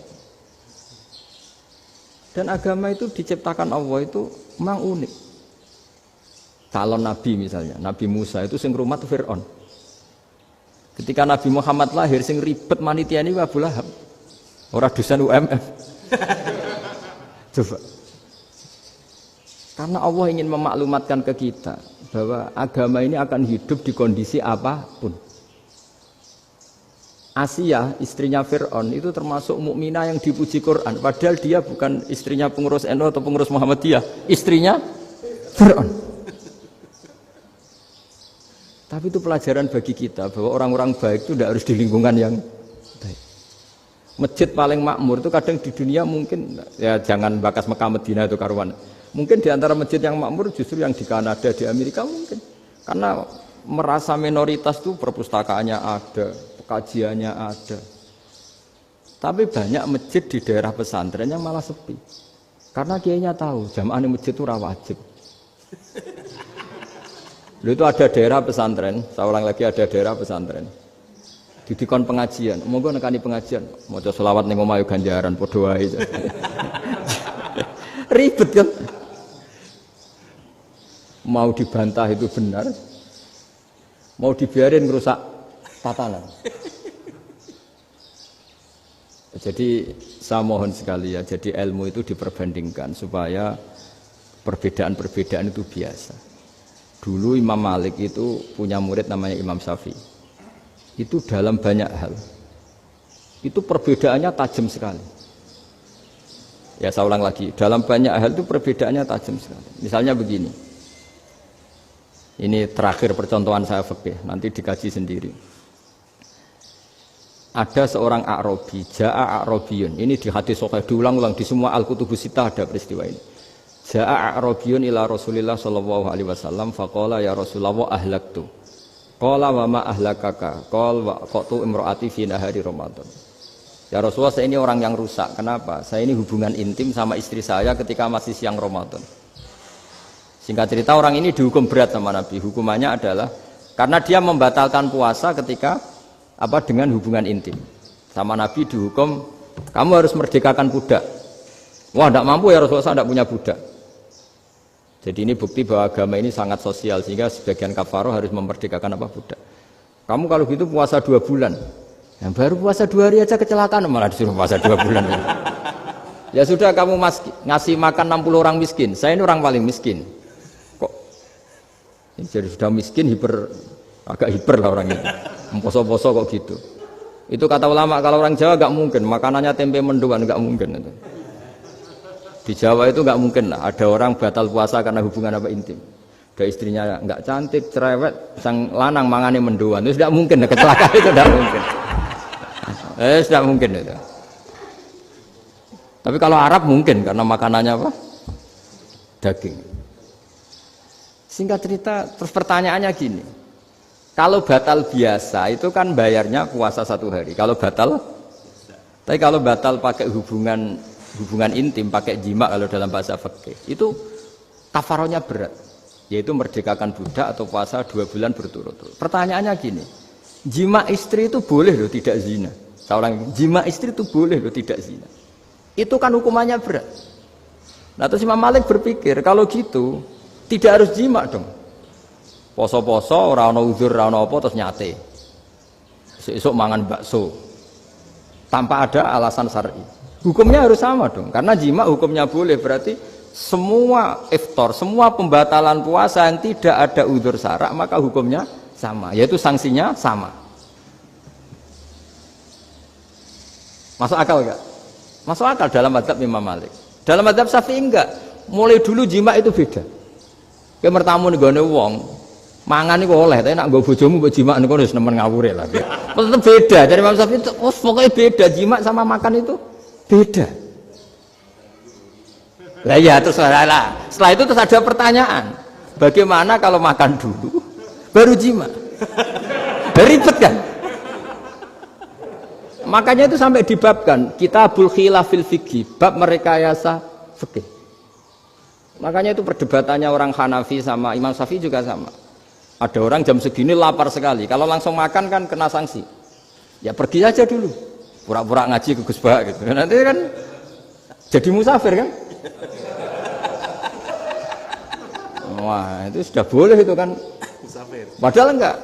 Dan agama itu diciptakan Allah itu memang unik. Calon Nabi misalnya, Nabi Musa itu sing rumat Fir'aun. Ketika Nabi Muhammad lahir sing ribet manitia ini Abu Lahab. Orang dosen UMM. Coba. Karena Allah ingin memaklumatkan ke kita bahwa agama ini akan hidup di kondisi apapun. Asia, istrinya Fir'aun itu termasuk mukminah yang dipuji Quran. Padahal dia bukan istrinya pengurus NU atau pengurus Muhammadiyah, istrinya Fir'aun. Tapi itu pelajaran bagi kita bahwa orang-orang baik itu tidak harus di lingkungan yang baik. Masjid paling makmur itu kadang di dunia mungkin ya jangan bakas Mekah Medina itu karuan. Mungkin di antara masjid yang makmur justru yang di Kanada, di Amerika mungkin. Karena merasa minoritas itu perpustakaannya ada, kajiannya ada. Tapi banyak masjid di daerah pesantren yang malah sepi. Karena kiainya tahu jamaah di masjid itu wajib. Itu ada daerah pesantren, saya ulang lagi ada daerah pesantren. Didikon pengajian, monggo nekani pengajian, maca selawat ning omah yo ganjaran padha wae. Ribet kan? Mau dibantah itu benar. Mau dibiarin ngerusak tatanan. Jadi saya mohon sekali ya, jadi ilmu itu diperbandingkan supaya perbedaan-perbedaan itu biasa. Dulu Imam Malik itu punya murid namanya Imam Syafi'i. Itu dalam banyak hal. Itu perbedaannya tajam sekali. Ya saya ulang lagi, dalam banyak hal itu perbedaannya tajam sekali. Misalnya begini. Ini terakhir percontohan saya fikih, nanti dikaji sendiri. Ada seorang A'rabi, Ja'a A'rabiyun. Ini di hadis sahih diulang-ulang di semua Al-Kutubus Sittah ada peristiwa ini. Ja'a A'rabiyun ila Rasulillah sallallahu alaihi wasallam faqala ya Rasulullah ahlaktu. Qala wa ma ahlakaka? Qala wa qatu imraati fi nahari Ramadan. Ya Rasulullah, saya ini orang yang rusak. Kenapa? Saya ini hubungan intim sama istri saya ketika masih siang Ramadan. Singkat cerita orang ini dihukum berat sama Nabi. Hukumannya adalah karena dia membatalkan puasa ketika dengan hubungan intim. Sama Nabi dihukum, kamu harus merdekakan budak. Wah, tidak mampu ya Rasulullah, saya tidak punya budak. Jadi ini bukti bahwa agama ini sangat sosial sehingga sebagian kafaroh harus memerdekakan budak. Kamu kalau gitu puasa 2 bulan. Yang baru puasa 2 hari aja kecelakaan malah disuruh puasa 2 bulan. Ya sudah kamu ngasih makan 60 orang miskin. Saya ini orang paling miskin. Kok jadi sudah miskin agak hiper lah orang itu. Poso-poso kok gitu. Itu kata ulama kalau orang Jawa gak mungkin makanannya tempe mendoan gak mungkin itu. Di Jawa itu gak mungkin lah. Ada orang batal puasa karena hubungan apa intim. Ada istrinya nggak cantik, cerewet, sang lanang mangane mendoan. Itu tidak mungkin, kecelakaan itu tidak mungkin. Tidak mungkin itu. Tapi kalau Arab mungkin karena makanannya apa? Daging. Singkat cerita, terus pertanyaannya gini. Kalau batal biasa itu kan bayarnya puasa 1 hari. Kalau batal, tapi kalau batal pakai hubungan intim, pakai jima kalau dalam bahasa fikih, itu kafarohnya berat. Yaitu merdekakan budak atau puasa 2 bulan berturut-turut. Pertanyaannya gini, jima istri itu boleh loh tidak zina. Seorang jima istri itu boleh loh tidak zina. Itu kan hukumannya berat. Nah terus Imam Malik berpikir kalau gitu tidak harus jima dong. Poso-poso ora ana uzur ora ana apa terus nyate. Esuk mangan bakso tanpa ada alasan syar'i. Hukumnya harus sama dong karena jima hukumnya boleh berarti semua iftar, semua pembatalan puasa yang tidak ada uzur syara' maka hukumnya sama, yaitu sanksinya sama. Masuk akal enggak? Masuk akal dalam mazhab Imam Malik. Dalam mazhab Syafi'i enggak. Mulai dulu jima itu beda. Kayak mertamu nih gone wong, mangan iku oleh, tapi nak nggo bojomu mbok jima niku wis nemen ngawure lah. Tetep beda. Dari Imam Syafi'i itu pokoknya beda, jima sama makan itu beda. Lah ya terus setelah itu terus ada pertanyaan. Bagaimana kalau makan dulu baru jima? Ribet kan? Makanya itu sampai dibabkan Kitabul Khilafil Fiqhi, bab merekayasa fikih. Makanya itu perdebatannya orang Hanafi sama Imam Syafi'i juga sama. Ada orang jam segini lapar sekali, kalau langsung makan kan kena sanksi. Ya pergi aja dulu, pura-pura ngaji ke Gus Bah gitu. Nanti kan jadi musafir kan? Wah itu sudah boleh itu kan? Padahal enggak.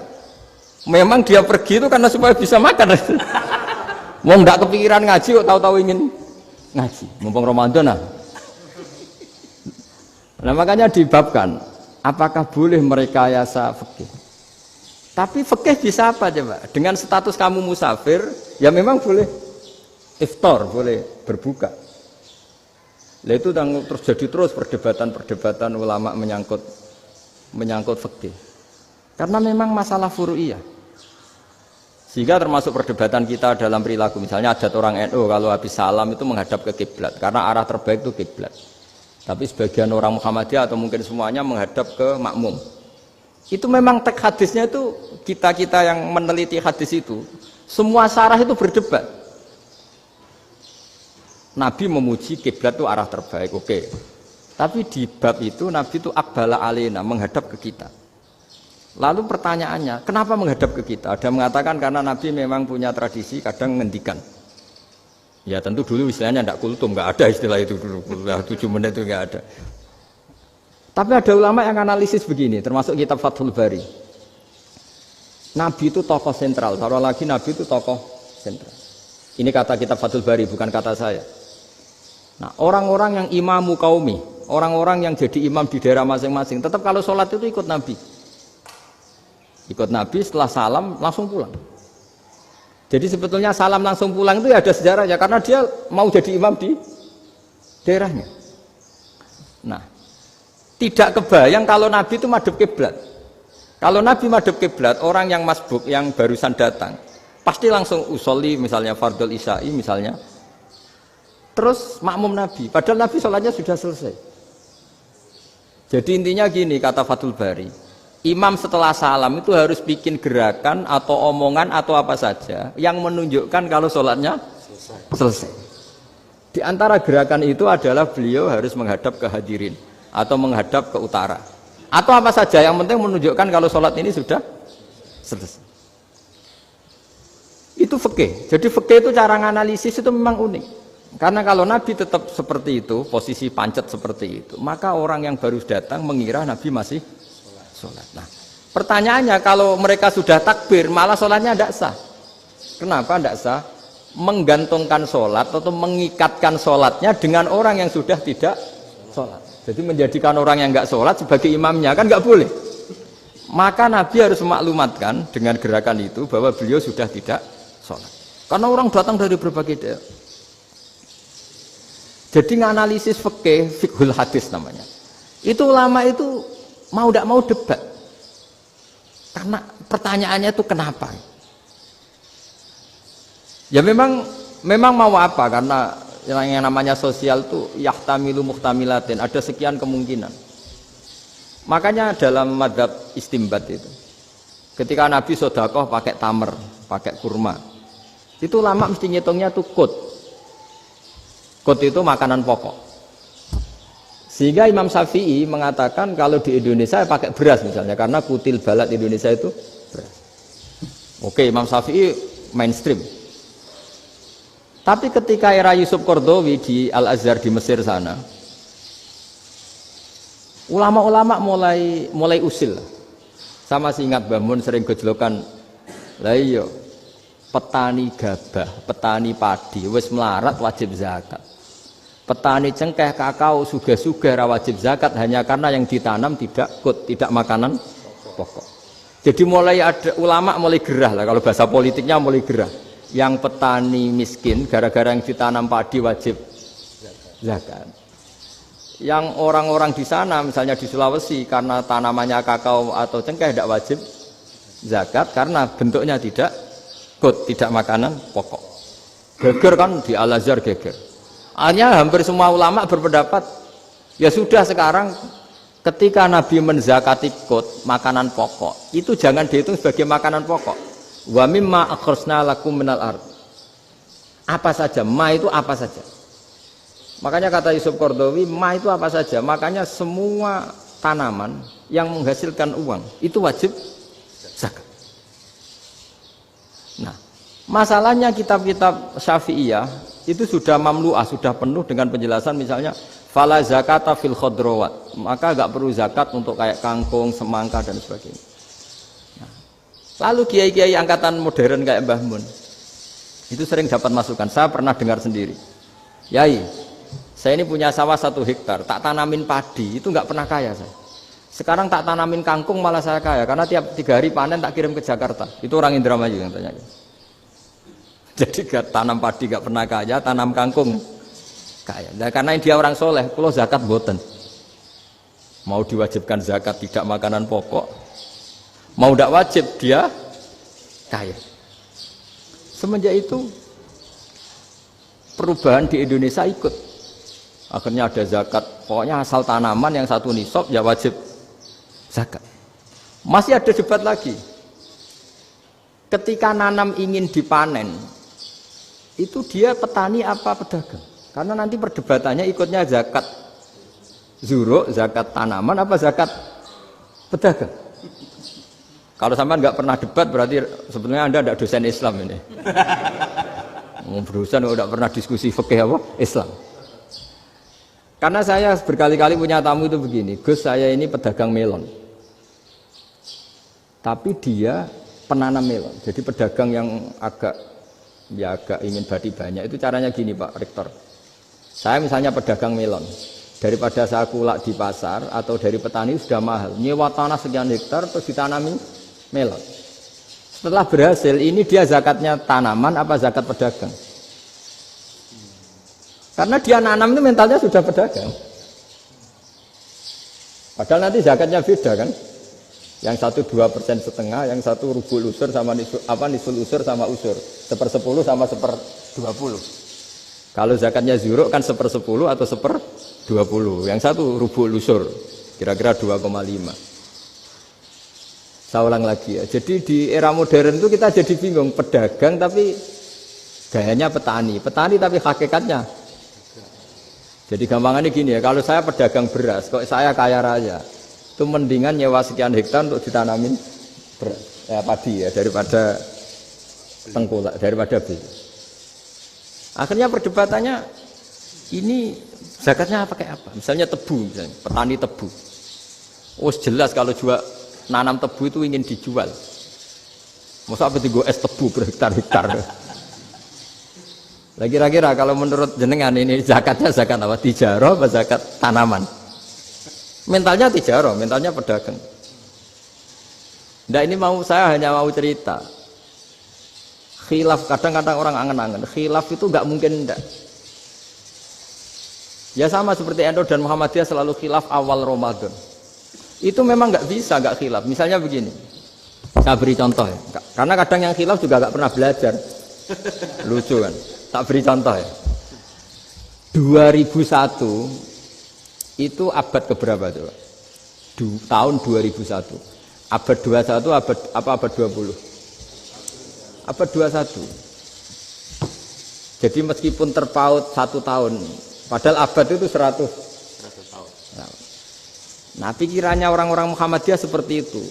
Memang dia pergi itu karena supaya bisa makan. Mau enggak kepikiran ngaji kok tahu-tahu ingin ngaji. Mumpung Ramadan nah. Nah makanya dibabkan. Apakah boleh merekayasa fikih? Tapi fikih bisa apa coba? Dengan status kamu musafir, ya memang boleh iftar, boleh berbuka. Lah itu terjadi terus perdebatan ulama menyangkut fikih. Karena memang masalah furu'iyah. Sehingga termasuk perdebatan kita dalam perilaku, misalnya adat orang NU kalau habis salam itu menghadap ke kiblat karena arah terbaik itu kiblat. Tapi sebagian orang Muhammadiyah atau mungkin semuanya menghadap ke makmum. Itu memang teks hadisnya itu kita yang meneliti hadis itu semua syarah itu berdebat. Nabi memuji kiblat itu arah terbaik, oke. Tapi di bab itu Nabi itu aqbala alaina, menghadap ke kita. Lalu pertanyaannya, kenapa menghadap ke kita? Ada mengatakan karena Nabi memang punya tradisi kadang ngendikan. Ya tentu dulu istilahnya tidak kultum, nggak ada istilah itu dulu, 7 menit itu nggak ada. Tapi ada ulama yang analisis begini, termasuk kitab Fathul Bari. Nabi itu tokoh sentral, taruh lagi Nabi itu tokoh sentral. Ini kata kitab Fathul Bari, bukan kata saya. Nah orang-orang yang imamu qaumi, orang-orang yang jadi imam di daerah masing-masing, tetap kalau sholat itu ikut Nabi. Ikut Nabi setelah salam langsung pulang. Jadi sebetulnya salam langsung pulang itu ya ada sejarahnya karena dia mau jadi imam di daerahnya. Nah, tidak kebayang kalau Nabi itu madhep kiblat. Kalau Nabi madhep kiblat, orang yang masbuk yang barusan datang pasti langsung usolli misalnya fardhu isya'i misalnya. Terus makmum Nabi, padahal Nabi sholatnya sudah selesai. Jadi intinya gini kata Fathul Bari, imam setelah salam itu harus bikin gerakan atau omongan atau apa saja yang menunjukkan kalau sholatnya selesai. Di antara gerakan itu adalah beliau harus menghadap ke hadirin atau menghadap ke utara. Atau apa saja yang penting menunjukkan kalau sholat ini sudah selesai. Itu fikih. Jadi fikih itu cara menganalisis itu memang unik. Karena kalau Nabi tetap seperti itu, posisi pancet seperti itu, maka orang yang baru datang mengira Nabi masih sholat. Nah, pertanyaannya kalau mereka sudah takbir, malah sholatnya tidak sah. Kenapa tidak sah? menggantungkan sholat atau mengikatkan sholatnya dengan orang yang sudah tidak sholat. Jadi menjadikan orang yang nggak sholat sebagai imamnya kan nggak boleh. Maka Nabi harus memaklumatkan dengan gerakan itu bahwa beliau sudah tidak sholat. Karena orang datang dari berbagai daerah. Jadi nganalisis fiqhul hadis namanya. Itu ulama itu mau tidak mau debat. Karena pertanyaannya itu kenapa? Ya memang mau apa? Karena yang namanya sosial itu yahtamilu muhtamilatin, ada sekian kemungkinan. Makanya dalam madzhab istimbat itu, ketika Nabi sedekah pakai tamer, pakai kurma, itu lama mesti ngitungnya tuh kut. Kut itu makanan pokok. Sehingga Imam Syafi'i mengatakan kalau di Indonesia pakai beras misalnya, karena kutil balad Indonesia itu beras. Oke, Imam Syafi'i mainstream. Tapi ketika era Yusuf Qaradawi di Al-Azhar di Mesir sana, ulama-ulama mulai usil. Sama sih ingat Mbah Mun sering gejlokan, lah iya petani gabah, petani padi wis melarat wajib zakat. Petani cengkeh, kakao, suga-suga ra wajib zakat hanya karena yang ditanam tidak makanan pokok. Jadi mulai ada ulama mulai gerah lah, kalau bahasa politiknya mulai gerah. Yang petani miskin gara-gara yang ditanam padi wajib zakat. Yang orang-orang di sana misalnya di Sulawesi karena tanamannya kakao atau cengkeh tidak wajib zakat karena bentuknya tidak makanan pokok. Geger kan di Al-Azhar geger. Akhirnya hampir semua ulama berpendapat ya sudah sekarang ketika Nabi menzakati makanan pokok itu jangan dihitung sebagai makanan pokok. Wa mimma akhrsna lakum minal ard. Apa saja, ma itu apa saja. Makanya kata Yusuf Qaradawi, ma itu apa saja. Makanya semua tanaman yang menghasilkan uang itu wajib zakat. Nah, masalahnya kitab-kitab Syafi'iyah itu sudah mamlu'ah, sudah penuh dengan penjelasan misalnya fala zakata fil khadrawat. Maka enggak perlu zakat untuk kayak kangkung, semangka dan sebagainya. Lalu kiai-kiai angkatan modern kayak Mbah Mun itu sering dapat masukan. Saya pernah dengar sendiri, Yai, saya ini punya sawah 1 hektar, tak tanamin padi, itu nggak pernah kaya saya. Sekarang tak tanamin kangkung malah saya kaya, karena tiap 3 hari panen tak kirim ke Jakarta. Itu orang Indramayu yang tanya. Jadi gak tanam padi gak pernah kaya, tanam kangkung kaya. Nah, karena dia orang soleh, kalau zakat boten. Mau diwajibkan zakat tidak makanan pokok, mau tidak wajib dia kaya. Semenjak itu perubahan di Indonesia ikut. Akhirnya ada zakat, pokoknya asal tanaman yang 1 nisab ya wajib zakat. Masih ada debat lagi. Ketika nanam ingin dipanen, itu dia petani apa pedagang? Karena nanti perdebatannya ikutnya zakat zuruk, zakat tanaman apa zakat pedagang. Kalau sampean nggak pernah debat berarti sebenarnya Anda tidak dosen Islam ini. Berusaha tidak pernah diskusi fikih apa Islam. Karena saya berkali-kali punya tamu itu begini, Gus saya ini pedagang melon. Tapi dia penanam melon. Jadi pedagang yang agak ingin badi banyak itu caranya gini Pak Rektor. Saya misalnya pedagang melon. Daripada saya kulak di pasar atau dari petani sudah mahal. Nyewa tanah sekian hektar terus ditanami melon. Setelah berhasil, ini dia zakatnya tanaman apa zakat pedagang? Karena dia nanam itu mentalnya sudah pedagang. Padahal nanti zakatnya beda kan? Yang 1,2% yang satu rubul usur sama nisul usur sama usur. 1/10 sama 1/20. Kalau zakatnya zuruk kan 1/10 atau 1/20. Yang satu rubul usur, kira-kira 2,5. Saya ulang lagi ya. Jadi di era modern itu kita jadi bingung, pedagang tapi gayanya petani tapi hakikatnya. Jadi gampangannya gini ya, kalau saya pedagang beras, kok saya kaya raya, itu mendingan nyewa sekian hektar untuk ditanamin beras, padi ya daripada tengkulak, daripada beli. Akhirnya perdebatannya ini zakatnya pakai apa? Misalnya tebu, misalnya petani tebu. Oh jelas kalau jual nanam tebu itu ingin dijual. Masa apa tiga es tebu berhektar-hektar. Lah kira-kira kalau menurut jenengan ini zakatnya zakat apa? Tijarah apa zakat tanaman? Mentalnya tijarah, mentalnya pedagang. Nah ini saya hanya mau cerita. Khilaf, kadang-kadang orang angen-angen. Khilaf itu nggak mungkin enggak. Ya sama seperti NU dan Muhammadiyah selalu khilaf awal Ramadan. Itu memang nggak bisa nggak khilaf. Misalnya begini, saya beri contoh ya. Karena kadang yang khilaf juga nggak pernah belajar. Lucu kan? Tak beri contoh ya. 2001 itu abad keberapa coba? Tahun 2001. Abad 21 abad 20? Abad 21. Jadi meskipun terpaut 1 tahun, padahal abad itu 100 tahun. Nah, pikirannya orang-orang Muhammadiyah seperti itu.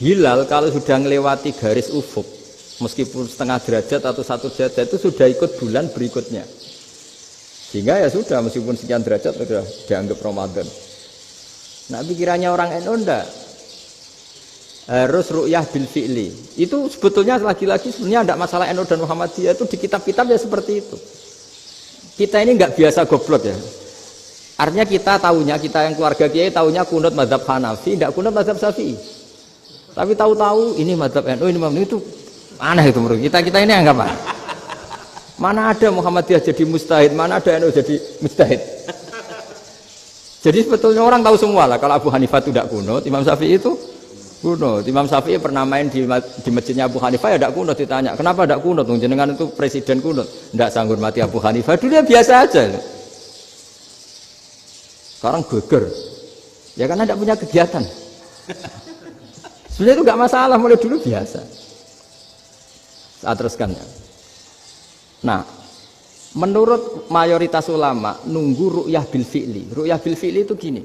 Hilal kalau sudah melewati garis ufuk, meskipun setengah derajat atau 1 derajat itu sudah ikut bulan berikutnya. Sehingga ya sudah, meskipun sekian derajat sudah dianggap Ramadan. Nah, pikirannya orang NU enggak. Harus ru'yah bil fi'li. Itu sebetulnya lagi-lagi sebenarnya enggak masalah NU dan Muhammadiyah, itu di kitab-kitab ya seperti itu. Kita ini enggak biasa goblok ya. Artinya kita yang keluarga kiai tahunya kunut mazhab Hanafi, enggak kunut mazhab Syafi'i. Tapi tahu-tahu ini mazhab NU, ini mazhab itu aneh itu menurut kita ini anggap apa? Mana ada Muhammadiyah jadi mustahid, mana ada NU jadi mustahid. Jadi sebetulnya orang tahu semua lah kalau Abu Hanifah itu tidak kunut, Imam Syafi'i itu kunut. Imam Syafi'i pernah main di masjidnya Abu Hanifah ya tidak kunut, ditanya kenapa tidak kunut? Jenengan itu presiden kunut, tidak sanggup mati Abu Hanifah. Dulu ya biasa aja. Sekarang geger, ya karena tidak punya kegiatan. Sebenarnya itu nggak masalah, mulai dulu biasa. Saya teruskan ya. Nah, menurut mayoritas ulama nunggu ru'yah bil fi'li. Ru'yah bil fi'li itu gini.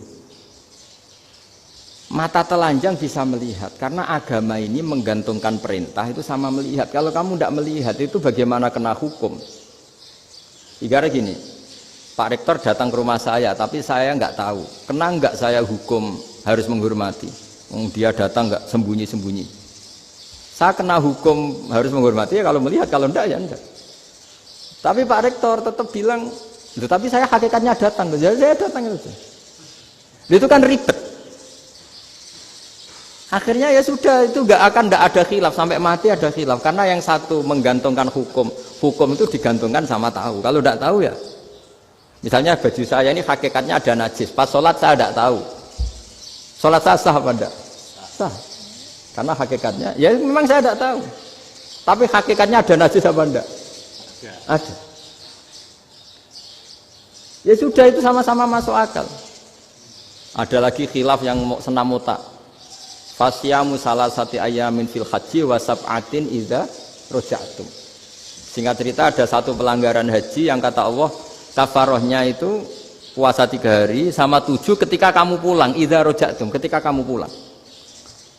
Mata telanjang bisa melihat karena agama ini menggantungkan perintah itu sama melihat. Kalau kamu tidak melihat itu bagaimana kena hukum? Ibarat gini, Pak Rektor datang ke rumah saya tapi saya nggak tahu. Kena nggak saya hukum harus menghormati? Dia datang nggak sembunyi-sembunyi. Saya kena hukum harus menghormati ya kalau melihat, kalau enggak ya enggak. Tapi Pak Rektor tetap bilang, tapi saya hakikatnya datang, jadi saya datang itu. Itu kan ribet. Akhirnya ya sudah, itu nggak ada khilaf sampai mati ada khilaf karena yang satu menggantungkan hukum itu digantungkan sama tahu. Kalau tidak tahu ya, misalnya baju saya ini hakikatnya ada najis, pas sholat saya tidak tahu. Sholat saya sah apa enggak? Sah. Karena hakikatnya, ya memang saya tidak tahu. Tapi hakikatnya ada najis apa enggak? Ada. Ya sudah, itu sama-sama masuk akal. Ada lagi khilaf yang senam otak. Fasyamu salasati ayamin fil haji wa sab'atin idza raja'tum. Singkat cerita ada satu pelanggaran haji yang kata Allah kafarohnya itu puasa 3 hari sama 7 ketika kamu pulang, idza raja'tum, ketika kamu pulang.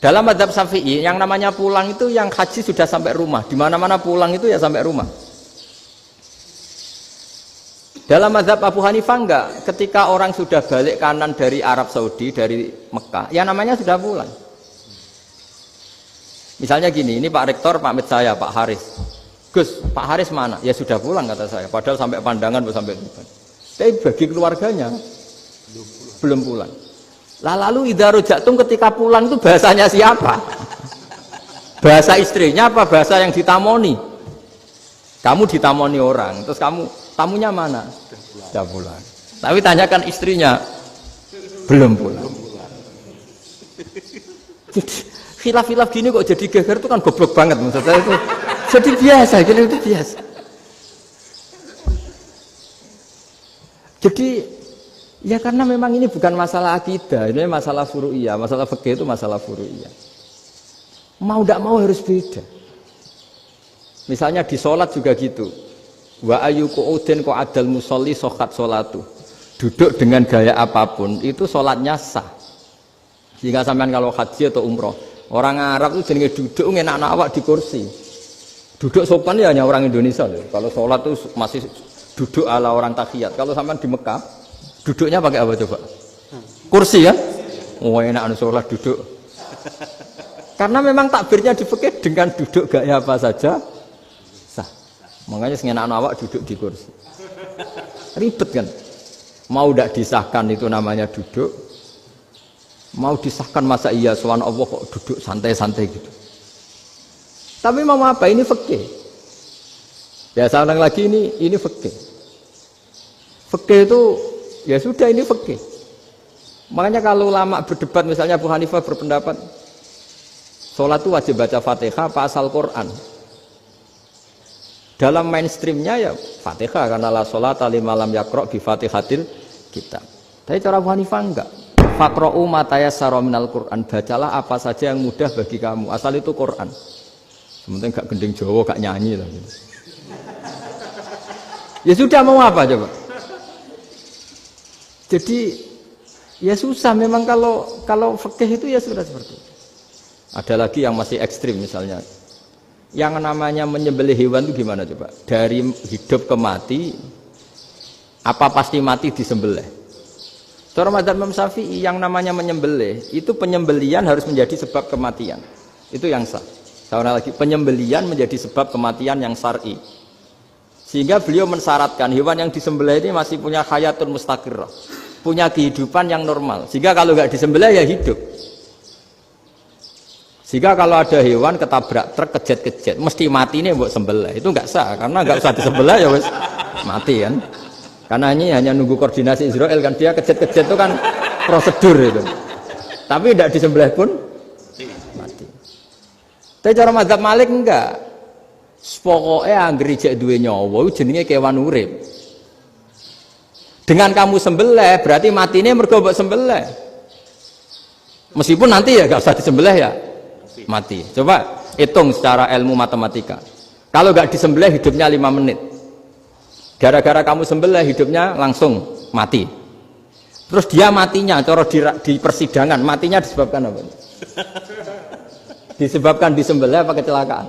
Dalam mazhab Syafi'i yang namanya pulang itu yang haji sudah sampai rumah. Di mana-mana pulang itu ya sampai rumah. Dalam mazhab Abu Hanifah enggak, ketika orang sudah balik kanan dari Arab Saudi, dari Mekah, ya namanya sudah pulang. Misalnya gini, ini Pak Rektor pamit saya, Pak Haris. Gus, Pak Haris mana? Ya sudah pulang kata saya, padahal sampai Pandangan sampai Tuban. Tapi bagi keluarganya belum pulang. Lalu idza raja'tum ketika pulang itu bahasanya siapa? Bahasa istrinya apa bahasa yang ditamoni? Kamu ditamoni orang, terus tamunya mana? Sudah pulang. Tapi tanyakan istrinya, belum pulang. Khilaf-khilaf gini kok jadi geger itu kan goblok banget maksud saya itu. Jadi biasa, gini itu biasa. Jadi ya karena memang ini bukan masalah akidah, ini masalah furu'iyah, masalah fikih itu masalah furu'iyah. Mau tidak mau harus beda. Misalnya di sholat juga gitu. Wa ayu qu'udin qu'adal musolli sokat sholatu. Duduk dengan gaya apapun itu sholatnya sah. Sehingga sampean kalau haji atau umroh, orang Arab itu jenenge duduk ngenak-nak awak di kursi. Duduk sopan ya hanya orang Indonesia loh. Kalau sholat itu masih duduk ala orang tahiyat. Kalau sampean di Mekah, duduknya pakai apa coba? Kursi ya? Oh enak sholat duduk. Karena memang takbirnya di fikih dengan duduk gaya apa saja sah. Makanya sengenakno awak duduk di kursi. Ribet kan? Mau ndak disahkan itu namanya duduk. Mau disahkan masa iya sowan Allah kok duduk santai-santai gitu. Tapi mau apa? Ini fikih. Ya sekarang lagi ini fikih. Fikih itu ya sudah ini fikih. Makanya kalau ulama berdebat misalnya Abu Hanifah berpendapat sholat itu wajib baca Fatihah apa asal Quran. Dalam mainstreamnya ya Fatihah karena la sholata liman lam yaqra' bi Fatihatil kitab. Tapi cara Abu Hanifah enggak. Faqra'u ma tayassara minal Qur'an, bacalah apa saja yang mudah bagi kamu, asal itu Quran. Sementing gak gending Jawa, gak nyanyi lah gitu. Ya sudah mau apa coba? Jadi ya susah memang kalau fikih itu ya sudah seperti itu. Ada lagi yang masih ekstrim misalnya. Yang namanya menyembelih hewan itu gimana coba? Dari hidup ke mati, apa pasti mati disembelih? Cara madzhab Imam Syafi'i yang namanya menyembelih itu penyembelian harus menjadi sebab kematian. Itu yang sah. Seorang lagi penyembelian menjadi sebab kematian yang syar'i. Sehingga beliau mensyaratkan hewan yang disembelih ini masih punya hayatun mustaqirrah, punya kehidupan yang normal. Sehingga kalau nggak disembelih ya hidup. Sehingga kalau ada hewan ketabrak truk kejet-kejet, mesti mati ini buat sembelih. Itu nggak sah, karena nggak usah disembelih ya wes mati kan. Karena ini hanya nunggu koordinasi Israel kan, dia kejet-kejet itu kan prosedur itu. Tapi tidak disembelih pun mati. Tapi cara mazhab Malik enggak. Pokoknya anggere jek duwe nyawa jenenge kewan urip. Dengan kamu sembelih berarti matine mergo mbok sembelih. Meskipun nanti ya enggak usah disembelih ya mati. Coba hitung secara ilmu matematika. Kalau enggak disembelih hidupnya 5 menit. Gara-gara kamu sembelih hidupnya langsung mati. Terus dia matinya cara di persidangan matinya disebabkan apa? Disebabkan disembelih apa kecelakaan?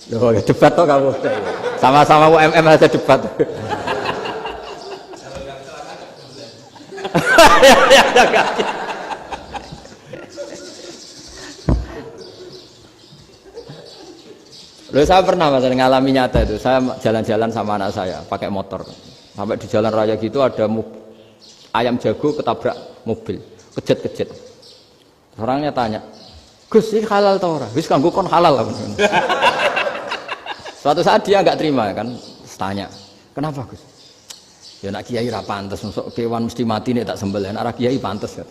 Loh, ya debat toh kamu. Sama-sama UMM aja debat. Loh, saya pernah mas ngalami nyata itu. Saya jalan-jalan sama anak saya pakai motor. Sampai di jalan raya gitu ada ayam jago ketabrak mobil, kejet-kejet. Orangnya tanya, Gus ini halal tau ora? Wis kanggo kon halal. Suatu saat dia nggak terima kan, tanya, kenapa Gus? Ya nak kiai ra pantes, masuk kewan mesti mati nih tak sembelih. Nak kiai pantes kan?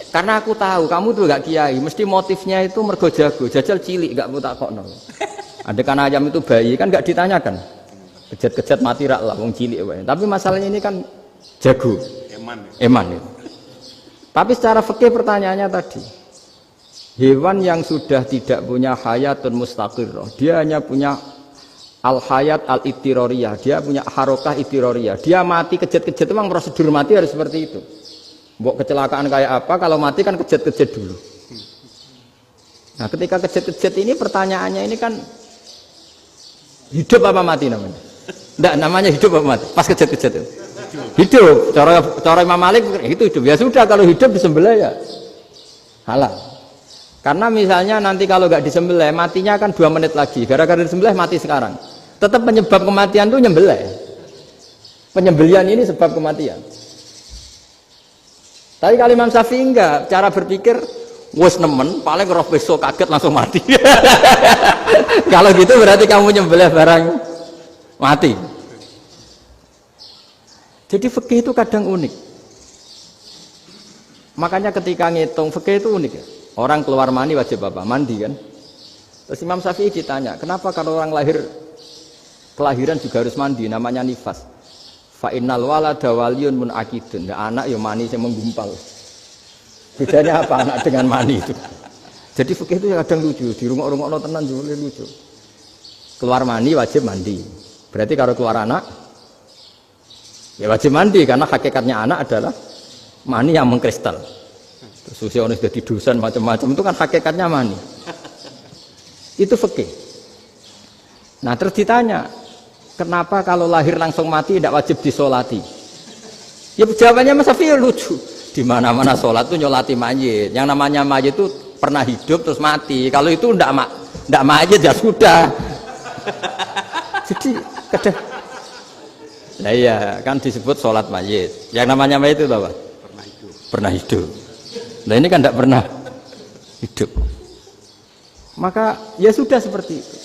Karena aku tahu kamu tuh gak kiai, mesti motifnya itu mergo jago, jajal cilik gak mau tak kokno. Ada kan ayam itu bayi kan gak ditanyakan, kejet-kejet mati rak lah, wong cilik wae. Tapi masalahnya ini kan jago, eman ya. Tapi secara fikih pertanyaannya tadi, hewan yang sudah tidak punya hayatun mustaqirrah, dia hanya punya al-hayat al-ittiroriyah, dia punya harokah ittiroriyah, dia mati kejet-kejet memang prosedur mati harus seperti itu. Mbok kecelakaan kayak apa, kalau mati kan kejet-kejet dulu. Nah ketika kejet-kejet ini pertanyaannya ini kan hidup apa mati namanya? Enggak, namanya hidup apa mati? Pas kejet-kejet itu hidup. Cara Imam Malik itu hidup. Ya sudah kalau hidup disembelih ya halal. Karena misalnya nanti kalau nggak disembelih matinya kan 2 menit lagi. Gara-gara disembelih mati sekarang. Tetap penyebab kematian itu nyembelih. Penyembelian ini sebab kematian. Tapi kalau Imam Syafi'i enggak, cara berpikir wes nemen, paling roh besok kaget langsung mati. Kalau gitu berarti kamu nyembelih barang mati. Jadi fikih itu kadang unik. Makanya ketika ngitung fikih itu unik ya. Orang keluar mani wajib apa? Mandi kan. Terus Imam Syafi'i ditanya, kenapa kalau orang kelahiran juga harus mandi? Namanya nifas. Fa innal walada waliyun munaqidun. Nah, anak ya mani yang menggumpal. Bedanya apa anak dengan mani itu? Jadi fikih itu kadang lucu, di rumah-rumah tenan juga lucu. Keluar mani wajib mandi. Berarti kalau keluar anak ya wajib mandi karena hakikatnya anak adalah mani yang mengkristal. Susi ono jadi dosen macam-macam itu kan hakikatnya mani. Itu fikih. Nah, terus ditanya, kenapa kalau lahir langsung mati tidak wajib disolati? Ya jawabannya Mas Syafi'i lucu. Di mana-mana sholat itu nyolati mayit. Yang namanya mayit itu pernah hidup terus mati. Kalau itu tidak Ndak mayit ya sudah. Jadi kadang nah iya kan disebut sholat mayit. Yang namanya mayit itu apa? Pernah hidup. Pernah hidup. Nah ini kan tidak pernah hidup. Maka ya sudah seperti itu.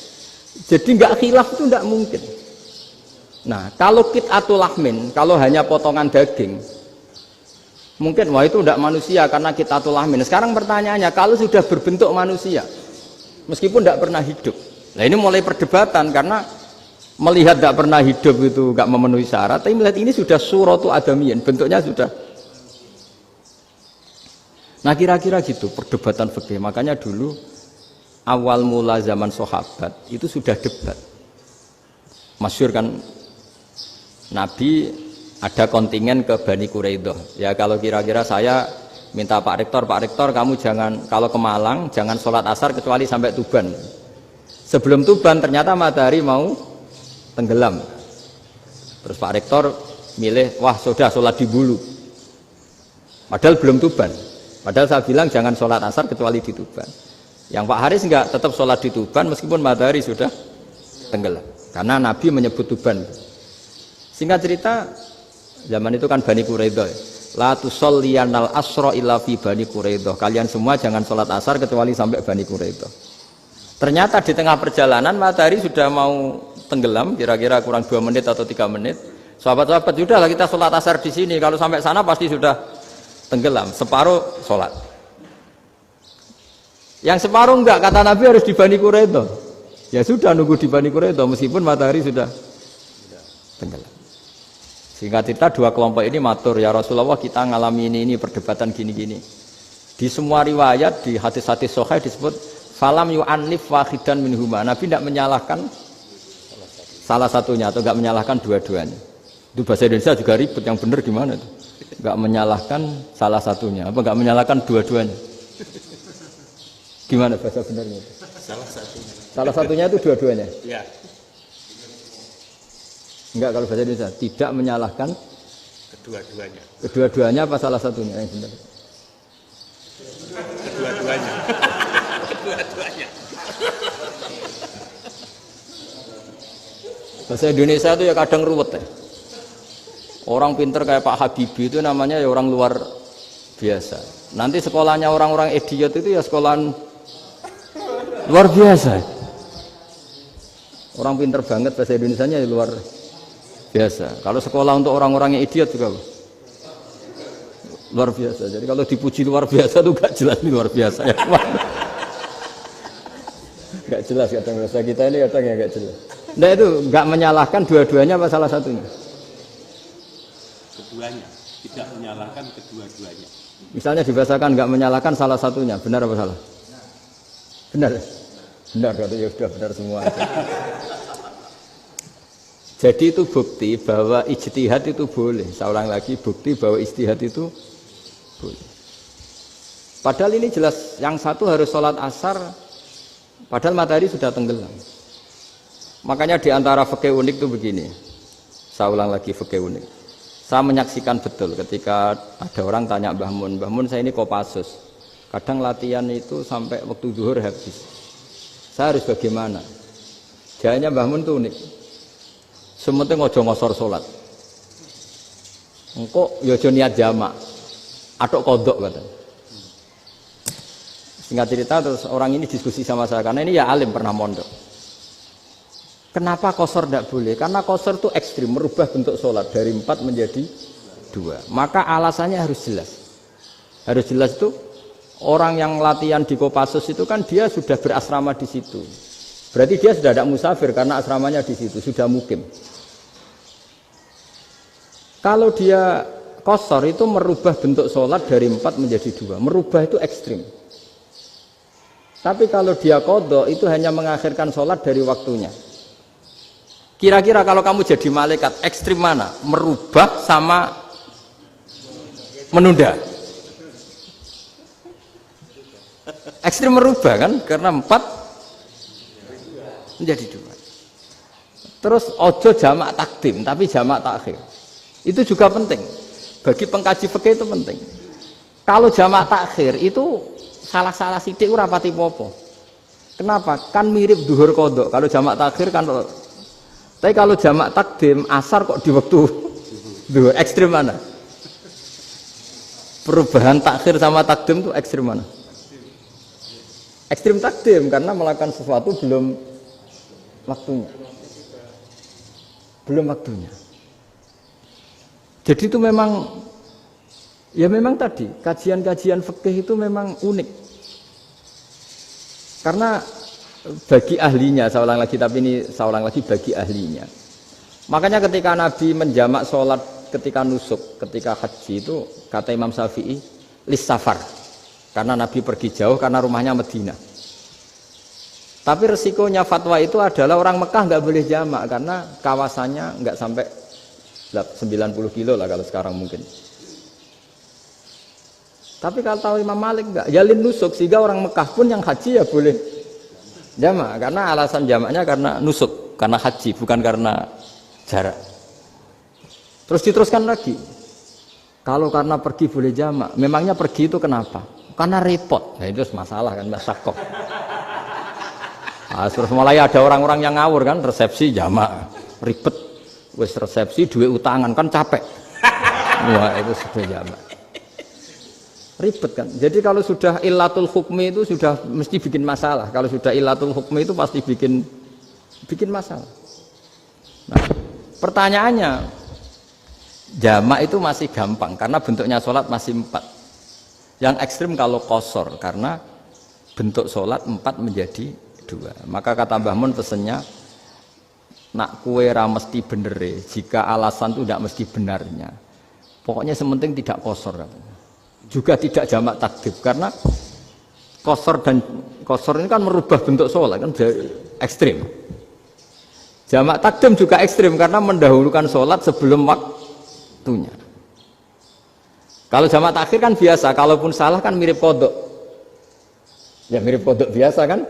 Jadi nggak khilaf itu nggak mungkin. Nah kalau qit'atul lahmin, kalau hanya potongan daging, mungkin wah itu tidak manusia karena qit'atul lahmin. Sekarang pertanyaannya kalau sudah berbentuk manusia, meskipun tidak pernah hidup, nah ini mulai perdebatan karena melihat tidak pernah hidup itu nggak memenuhi syarat, tapi melihat ini sudah suratu adamiyin, bentuknya sudah. Nah kira-kira gitu perdebatan fikih. Makanya dulu awal mula zaman sahabat itu sudah debat. Masyhur kan Nabi ada kontingen ke Bani Quraidah. Ya kalau kira-kira saya minta Pak Rektor kamu jangan kalau ke Malang jangan sholat asar kecuali sampai Tuban. Sebelum Tuban ternyata matahari mau tenggelam. Terus Pak Rektor milih, wah sudah sholat di Bulu. Padahal belum Tuban. Padahal saya bilang jangan sholat asar kecuali di Tuban. Yang Pak Haris enggak, tetap sholat di Tuban meskipun matahari sudah tenggelam. Karena Nabi menyebut Tuban. Singkat cerita, zaman itu kan Bani Quraidah. La tusolliyanal asra illa fi Bani Quraidah. Kalian semua jangan sholat asar kecuali sampai Bani Quraidah. Ternyata di tengah perjalanan matahari sudah mau tenggelam, kira-kira kurang 2 menit atau 3 menit. Sahabat-sahabat, sudahlah kita sholat asar di sini. Kalau sampai sana pasti sudah tenggelam. Separuh sholat. Yang separuh enggak, kata Nabi harus di Bani Quraidah. Ya sudah nunggu di Bani Quraidah meskipun matahari sudah tenggelam. Sehingga kita dua kelompok ini matur, ya Rasulullah kita ngalami ini perdebatan gini-gini. Di semua riwayat di hadis-hadis sahih disebut falam yu'annif wahidan minhuma. Nabi tidak menyalahkan salah satunya atau enggak menyalahkan dua-duanya. Itu bahasa Indonesia juga ribet, yang benar gimana itu? Enggak menyalahkan salah satunya, apa enggak menyalahkan dua-duanya? Gimana bahasa benernya? Salah satunya. Salah satunya itu dua-duanya? Ya. Enggak, kalau bahasa Indonesia tidak menyalahkan Kedua-duanya. Kedua-duanya apa salah satunya yang benar? Kedua-duanya. Kedua-duanya. Bahasa Indonesia itu ya kadang ruwet ya. Orang pinter kayak Pak Habibie itu namanya ya orang luar biasa. Nanti sekolahnya orang-orang idiot itu ya sekolahan luar biasa. Orang pinter banget bahasa Indonesianya ya luar biasa. Kalau sekolah untuk orang-orang yang idiot juga luar biasa. Jadi kalau dipuji luar biasa itu gak jelas ini luar biasa ya. Gak jelas kadang bahasa kita ini kadang ya gak jelas. Nah itu gak menyalahkan dua-duanya apa salah satunya? Keduanya. Tidak menyalahkan kedua-duanya. Misalnya dibahasakan gak menyalahkan salah satunya, benar apa salah? Benar. Benar, kalau ya sudah benar semua. Jadi itu bukti bahwa ijtihad itu boleh. Saya ulang lagi, bukti bahwa ijtihad itu boleh. Padahal ini jelas, yang satu harus sholat asar, padahal matahari sudah tenggelam. Makanya di antara fikih unik itu begini. Saya ulang lagi fikih unik. Saya menyaksikan betul ketika ada orang tanya Mbah Mun saya ini Kopassus. Kadang latihan itu sampai waktu zuhur habis. Saya harus bagaimana? Jawabnya Mbah Mun itu unik. Sementing ojo ngosor sholat. Engkau yojo niat jamak. Atok kodok katanya. Singkat cerita terus orang ini diskusi sama saya karena ini ya alim pernah mondok. Kenapa kosor tidak boleh? Karena kosor itu ekstrim, merubah bentuk sholat dari 4 menjadi 2. Maka alasannya harus jelas. Harus jelas itu orang yang latihan di Kopassus itu kan dia sudah berasrama di situ. Berarti dia sudah tidak musafir karena asramanya di situ, sudah mukim. Kalau dia kosor itu merubah bentuk sholat dari 4 menjadi 2. Merubah itu ekstrim. Tapi kalau dia qadha itu hanya mengakhirkan sholat dari waktunya. Kira-kira kalau kamu jadi malaikat ekstrim mana? Merubah sama menunda? Ekstrim merubah kan? Karena 4 menjadi 2. Terus ojo jamak takdim, tapi jamak takhir. Itu juga penting. Bagi pengkaji fikih itu penting. Kalau jamak takhir itu salah-salah sithik ora pati popo. Kenapa? Kan mirip duhur kodok. Kalau jamak takhir kan, tapi kalau jamak takdim asar kok di waktu duhur. Ekstrim mana? Perubahan takhir sama takdim itu ekstrim mana? Ekstrim takdim karena melakukan sesuatu belum waktunya. Belum waktunya. Jadi itu memang, ya memang tadi kajian-kajian fikih itu memang unik. Karena bagi ahlinya, saya ulang lagi, tapi ini saya ulang lagi bagi ahlinya. Makanya ketika Nabi menjamak sholat ketika nusuk, ketika haji itu kata Imam Syafi'i lis safar, karena Nabi pergi jauh karena rumahnya Madinah. Tapi resikonya fatwa itu adalah orang Mekah nggak boleh jamak karena kawasannya nggak sampai 90 kilo lah kalau sekarang mungkin. Tapi kalau tahu Imam Malik nggak, jalin nusuk sehingga orang Mekah pun yang haji ya boleh jamak karena alasan jamaknya karena nusuk, karena haji bukan karena jarak. Terus diteruskan lagi, kalau karena pergi boleh jamak, memangnya pergi itu kenapa? Karena repot, ya itu masalah kan, masyakoh. Nah, terus mulai ada orang-orang yang ngawur kan, resepsi jamak, ribet, wes resepsi duit utangan kan capek, wah itu sudah jamak, ribet kan. Jadi kalau sudah illatul hukmi itu sudah mesti bikin masalah. Kalau sudah illatul hukmi itu pasti bikin masalah. Nah, pertanyaannya, jamak itu masih gampang karena bentuknya sholat masih 4. Yang ekstrim kalau qasar karena bentuk sholat 4 menjadi 2. Maka kata Mbah Mun pesennya, nak kue ra mesti benere, jika alasan itu tidak mesti benarnya. Pokoknya sementing tidak qasar katanya. Juga tidak jamak takdim karena qasar ini kan merubah bentuk sholat kan ekstrim. Jamak takdim juga ekstrim karena mendahulukan sholat sebelum waktunya. Kalau jamak takhir kan biasa, kalaupun salah kan mirip kodok. Ya mirip kodok biasa kan.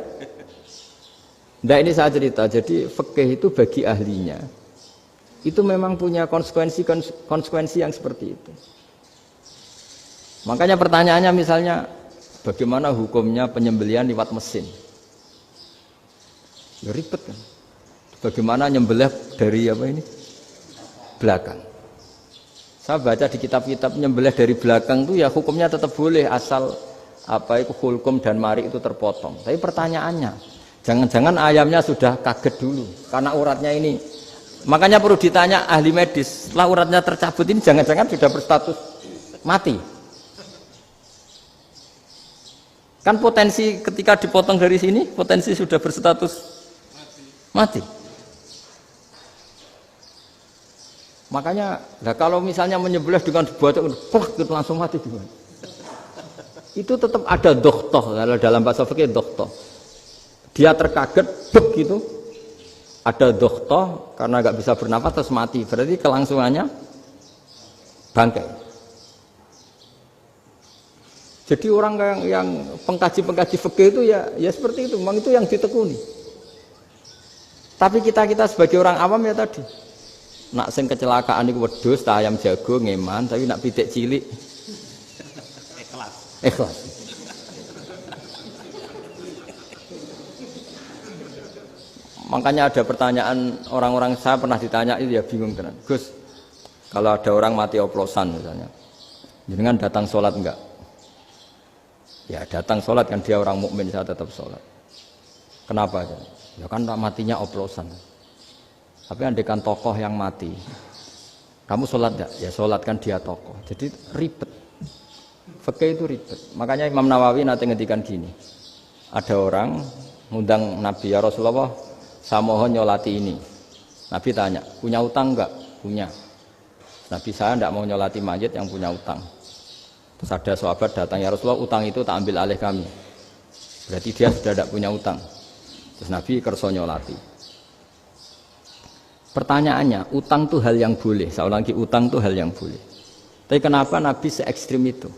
Nah ini saya cerita, jadi fikih itu bagi ahlinya itu memang punya konsekuensi yang seperti itu. Makanya pertanyaannya misalnya, bagaimana hukumnya penyembelihan lewat mesin? Ya ribet kan. Bagaimana nyembelih dari apa ini? Belakang. Saya baca di kitab-kitab nyembelih dari belakang itu ya hukumnya tetap boleh asal apa itu hulkum dan mari itu terpotong. Tapi pertanyaannya, jangan-jangan ayamnya sudah kaget dulu karena uratnya ini. Makanya perlu ditanya ahli medis, setelah uratnya tercabut ini jangan-jangan sudah berstatus mati. Kan potensi ketika dipotong dari sini, potensi sudah berstatus mati. Makanya, nah kalau misalnya menyembelih dengan dibuat itu langsung mati gimana? Itu tetap ada dokhtoh, kalau dalam bahasa fikih dokhtoh. Dia terkaget, begitu ada dokhtoh karena nggak bisa bernafas terus mati. Berarti kelangsungannya bangkai. Jadi orang yang pengkaji fikih itu ya seperti itu, memang itu yang ditekuni. Tapi kita sebagai orang awam ya tadi, nak sing kecelakaan itu wedhus, ayam jago ngeman, tapi nak pitik cilik ikhlas. Makanya ada pertanyaan orang-orang, saya pernah ditanya itu ya bingung tenan. Gus, kalau ada orang mati oplosan misalnya, jenengan datang sholat enggak? Ya datang sholat kan, dia orang mukmin, saya tetap sholat. Kenapa? Ya kan matinya oplosan. Tapi andaikan tokoh yang mati, kamu sholat enggak? Ya sholat kan dia tokoh. Jadi ribet. Fikih itu ribet. Makanya Imam Nawawi nanti ngendikan gini. Ada orang ngundang Nabi, ya Rasulullah, saya mohon nyolati ini. Nabi tanya, punya utang enggak? Punya. Nabi, saya enggak mau nyolati mayit yang punya utang. Terus ada sahabat datang, ya Rasulullah, utang itu tak ambil alih kami. Berarti dia sudah tidak punya utang. Terus Nabi kerso nyolati. Pertanyaannya, utang itu hal yang boleh. Saya ulangi, utang itu hal yang boleh. Tapi kenapa Nabi se-ekstrim itu?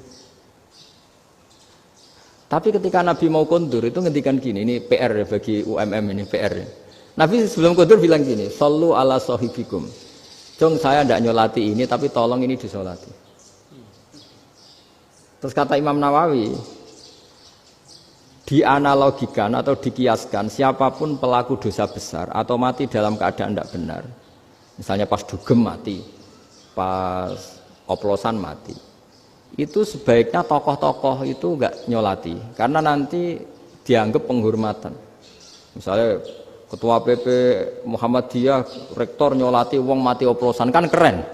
Tapi ketika Nabi mau kondur itu ngendikan gini, ini PR ya bagi UMM ini PR ya. Nabi sebelum kondur bilang gini, sallu ala sahibikum. Jong saya tidak nyolati ini, tapi tolong ini disolati. Terus kata Imam Nawawi, dianalogikan atau dikiaskan siapapun pelaku dosa besar atau mati dalam keadaan tidak benar, misalnya pas dugem mati, pas oplosan mati, itu sebaiknya tokoh-tokoh itu enggak nyolati karena nanti dianggap penghormatan. Misalnya ketua PP Muhammadiyah rektor nyolati wong mati oplosan kan keren.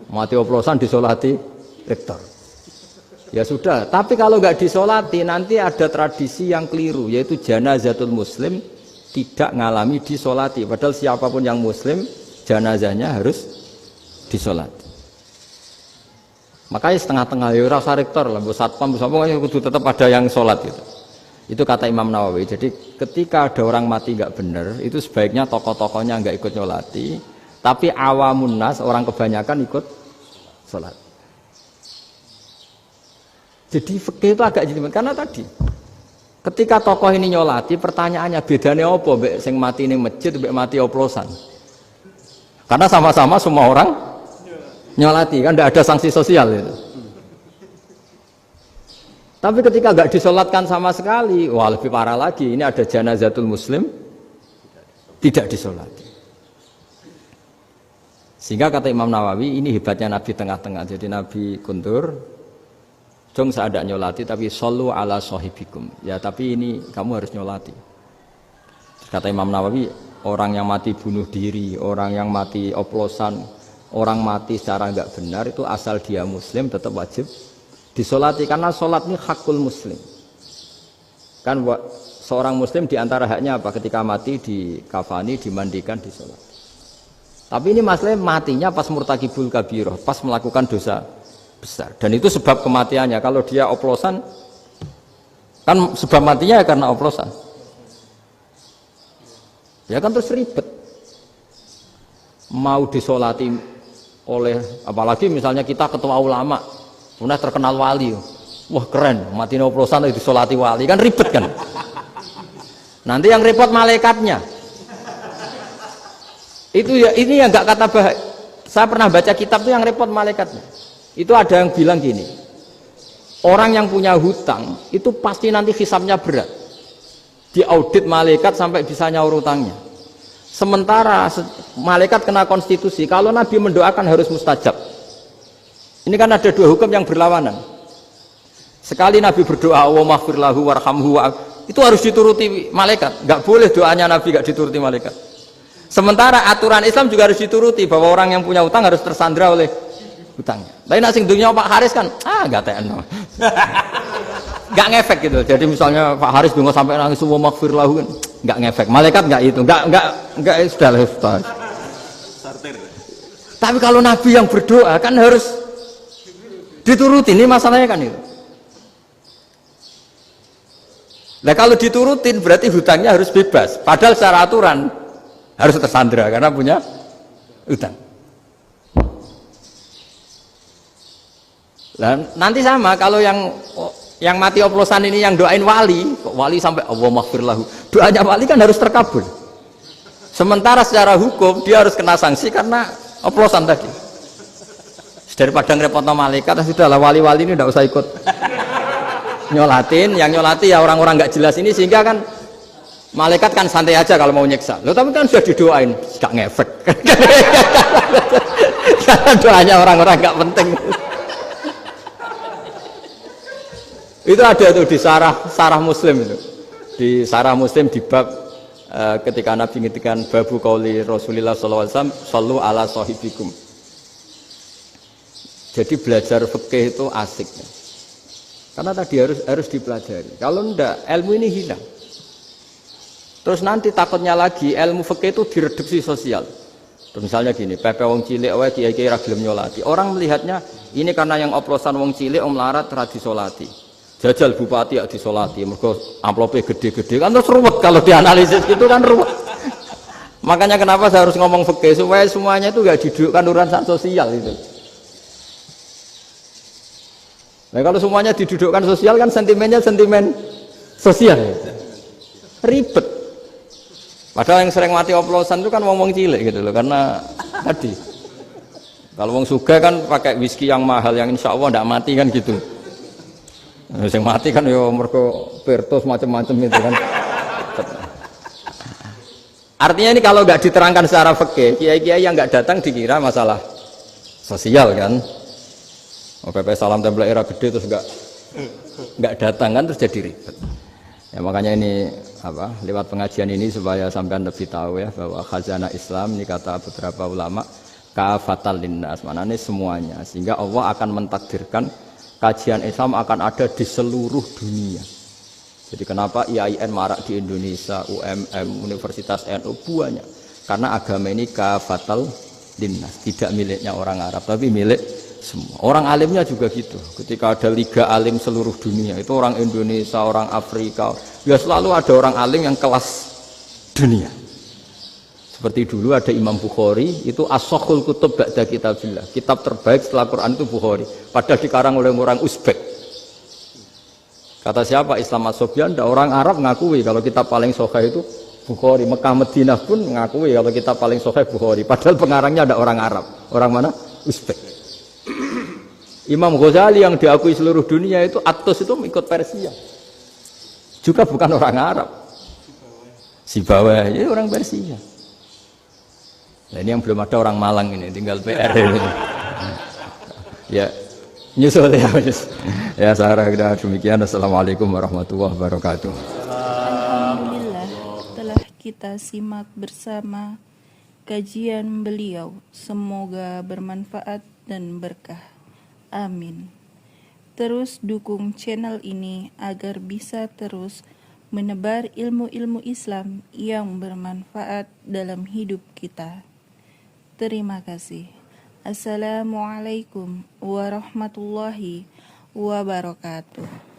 Mati oplosan disolati rektor. Ya sudah, tapi kalau nggak disolati nanti ada tradisi yang keliru, yaitu janazatul muslim tidak ngalami disolati. Padahal siapapun yang muslim, janazahnya harus disolati. Makanya setengah-tengah, ya rasa rektor lah, satpam, pokoknya kudu tetap ada yang sholat gitu. Itu kata Imam Nawawi. Jadi ketika ada orang mati nggak benar, itu sebaiknya tokoh-tokohnya nggak ikut nyolati, tapi awamun nas, orang kebanyakan ikut sholat. Jadi fikih itu agak jelimet karena tadi ketika tokoh ini nyolati, pertanyaannya bedanya apa mbek sing mati ning masjid mbek mati oplosan? Karena sama-sama semua orang nyolati, kan tidak ada sanksi sosial itu. Tapi ketika nggak disolatkan sama sekali, wah lebih parah lagi. Ini ada janazatul muslim tidak disolati. Sehingga kata Imam Nawawi, ini hebatnya Nabi tengah-tengah. Jadi Nabi kundur, jong saya ada nyolati tapi shollu ala sahibikum. Ya tapi ini kamu harus nyolati. Kata Imam Nawawi, orang yang mati bunuh diri, orang yang mati oplosan, orang mati secara enggak benar itu asal dia muslim tetap wajib disolati karena sholat ini hakul muslim. Kan seorang muslim diantara haknya apa? Ketika mati dikafani, dimandikan, disolati. Tapi ini masalahnya matinya pas murtakibul kabiroh, pas melakukan dosa besar, dan itu sebab kematiannya. Kalau dia oplosan kan sebab matinya ya karena oplosan, ya kan terus ribet mau disolati oleh, apalagi misalnya kita ketua ulama punya terkenal wali, wah keren mati oplosan disolati wali, kan ribet kan. Nanti yang repot malaikatnya itu ya, ini yang nggak kata bahaya. Saya pernah baca kitab itu yang repot malaikatnya. Itu ada yang bilang gini, orang yang punya hutang itu pasti nanti hisabnya berat, diaudit malaikat sampai bisa nyaur hutangnya. Sementara malaikat kena konstitusi, kalau Nabi mendoakan harus mustajab. Ini kan ada dua hukum yang berlawanan. Sekali Nabi berdoa wa maghfir lahu warhamhu, itu harus dituruti malaikat, nggak boleh doanya Nabi nggak dituruti malaikat. Sementara aturan Islam juga harus dituruti, bahwa orang yang punya hutang harus tersandra oleh hutangnya. Tapi nak sing dunia Pak Haris kan, gak TN, gak ngefek gitu. Jadi misalnya Pak Haris bingung sampai nangis semua maghfir lahu kan, gak ngefek. Malaikat gak itu, gak sudah lah. Tapi kalau Nabi yang berdoa kan harus diturutin. Ini masalahnya kan itu. Nah kalau diturutin berarti hutangnya harus bebas. Padahal secara aturan harus tersandra karena punya hutang. Nah, nanti sama kalau yang mati oplosan ini yang doain wali, kok wali sampai Allah maghfir lahu, doanya wali kan harus terkabul. Sementara secara hukum dia harus kena sanksi karena oplosan tadi. Daripada ngerepotno malaikat, sudahlah wali-wali ini tidak usah ikut nyolatin. Yang nyolati ya orang-orang nggak jelas ini, sehingga kan malaikat kan santai aja kalau mau nyiksa. Loh tapi kan sudah didoain, nggak ngefek. Karena doanya orang-orang nggak penting. Itu ada tuh di sarah Muslim itu. Di sarah Muslim di bab ketika Nabi ngintikan babu qauli Rasulullah sallallahu alaihi wasallam sallu ala sahibikum. Jadi belajar fikih itu asik ya. Karena tadi harus dipelajari. Kalau enggak ilmu ini hilang. Terus nanti takutnya lagi ilmu fikih itu direduksi sosial. Terus misalnya gini, pepe wong cilik wae kiai-kiai ra gelem nyolati. Orang melihatnya ini karena yang oplosan wong cilik om melarat ra disolati. Jajal bupati ya disolati, mergo amplopnya gede-gede kan terus ruwet kalau dianalisis gitu kan ruwet. Makanya kenapa saya harus ngomong fikih supaya semuanya itu enggak didudukkan urusan sosial itu. Nah kalau semuanya didudukkan sosial kan sentimennya sentimen sosial. Ribet. Padahal yang sering mati oplosan itu kan wong-wong cilik gitu loh, karena tadi kalau wong sugih kan pakai whisky yang mahal yang insya Allah tidak mati kan gitu. Sing mati kan yo mergo pirtus macam-macam itu kan. Artinya ini kalau nggak diterangkan secara fikih, kiai-kiai yang nggak datang dikira masalah sosial kan. PP salam tempel era gede terus nggak datang kan terus jadi ribet. Ya makanya ini apa lewat pengajian ini supaya sampean lebih tahu ya bahwa khazanah Islam ini kata beberapa ulama kafatal linnas, maknanya semuanya, sehingga Allah akan mentakdirkan kajian Islam akan ada di seluruh dunia. Jadi kenapa IAIN marak di Indonesia, UMM, Universitas NU banyak, karena agama ini kafatal linnas, tidak miliknya orang Arab tapi milik semua. Orang alimnya juga gitu. Ketika ada liga alim seluruh dunia, itu orang Indonesia, orang Afrika, ya selalu ada orang alim yang kelas dunia. Seperti dulu ada Imam Bukhari, itu as-sakhul kutub ba'da kitabillah. Kitab terbaik setelah Quran itu Bukhari. Padahal dikarang oleh orang Uzbek. Kata siapa? Islam As-Sobyan, orang Arab ngakui kalau kitab paling sahih itu Bukhari. Mekah Madinah pun ngakui kalau kitab paling sahih Bukhari. Padahal pengarangnya ada orang Arab. Orang mana? Uzbek. Imam Ghazali yang diakui seluruh dunia itu Atos itu ikut Persia. Juga bukan orang Arab. Sibawah itu orang Persia. Nah, ini yang belum ada orang Malang ini, tinggal PR ini. Ya, nyusul ya. Ya, saya kira demikian. Assalamualaikum warahmatullahi wabarakatuh. Alhamdulillah telah kita simak bersama kajian beliau. Semoga bermanfaat dan berkah. Amin. Terus dukung channel ini agar bisa terus menebar ilmu-ilmu Islam yang bermanfaat dalam hidup kita. Terima kasih. Assalamualaikum warahmatullahi wabarakatuh.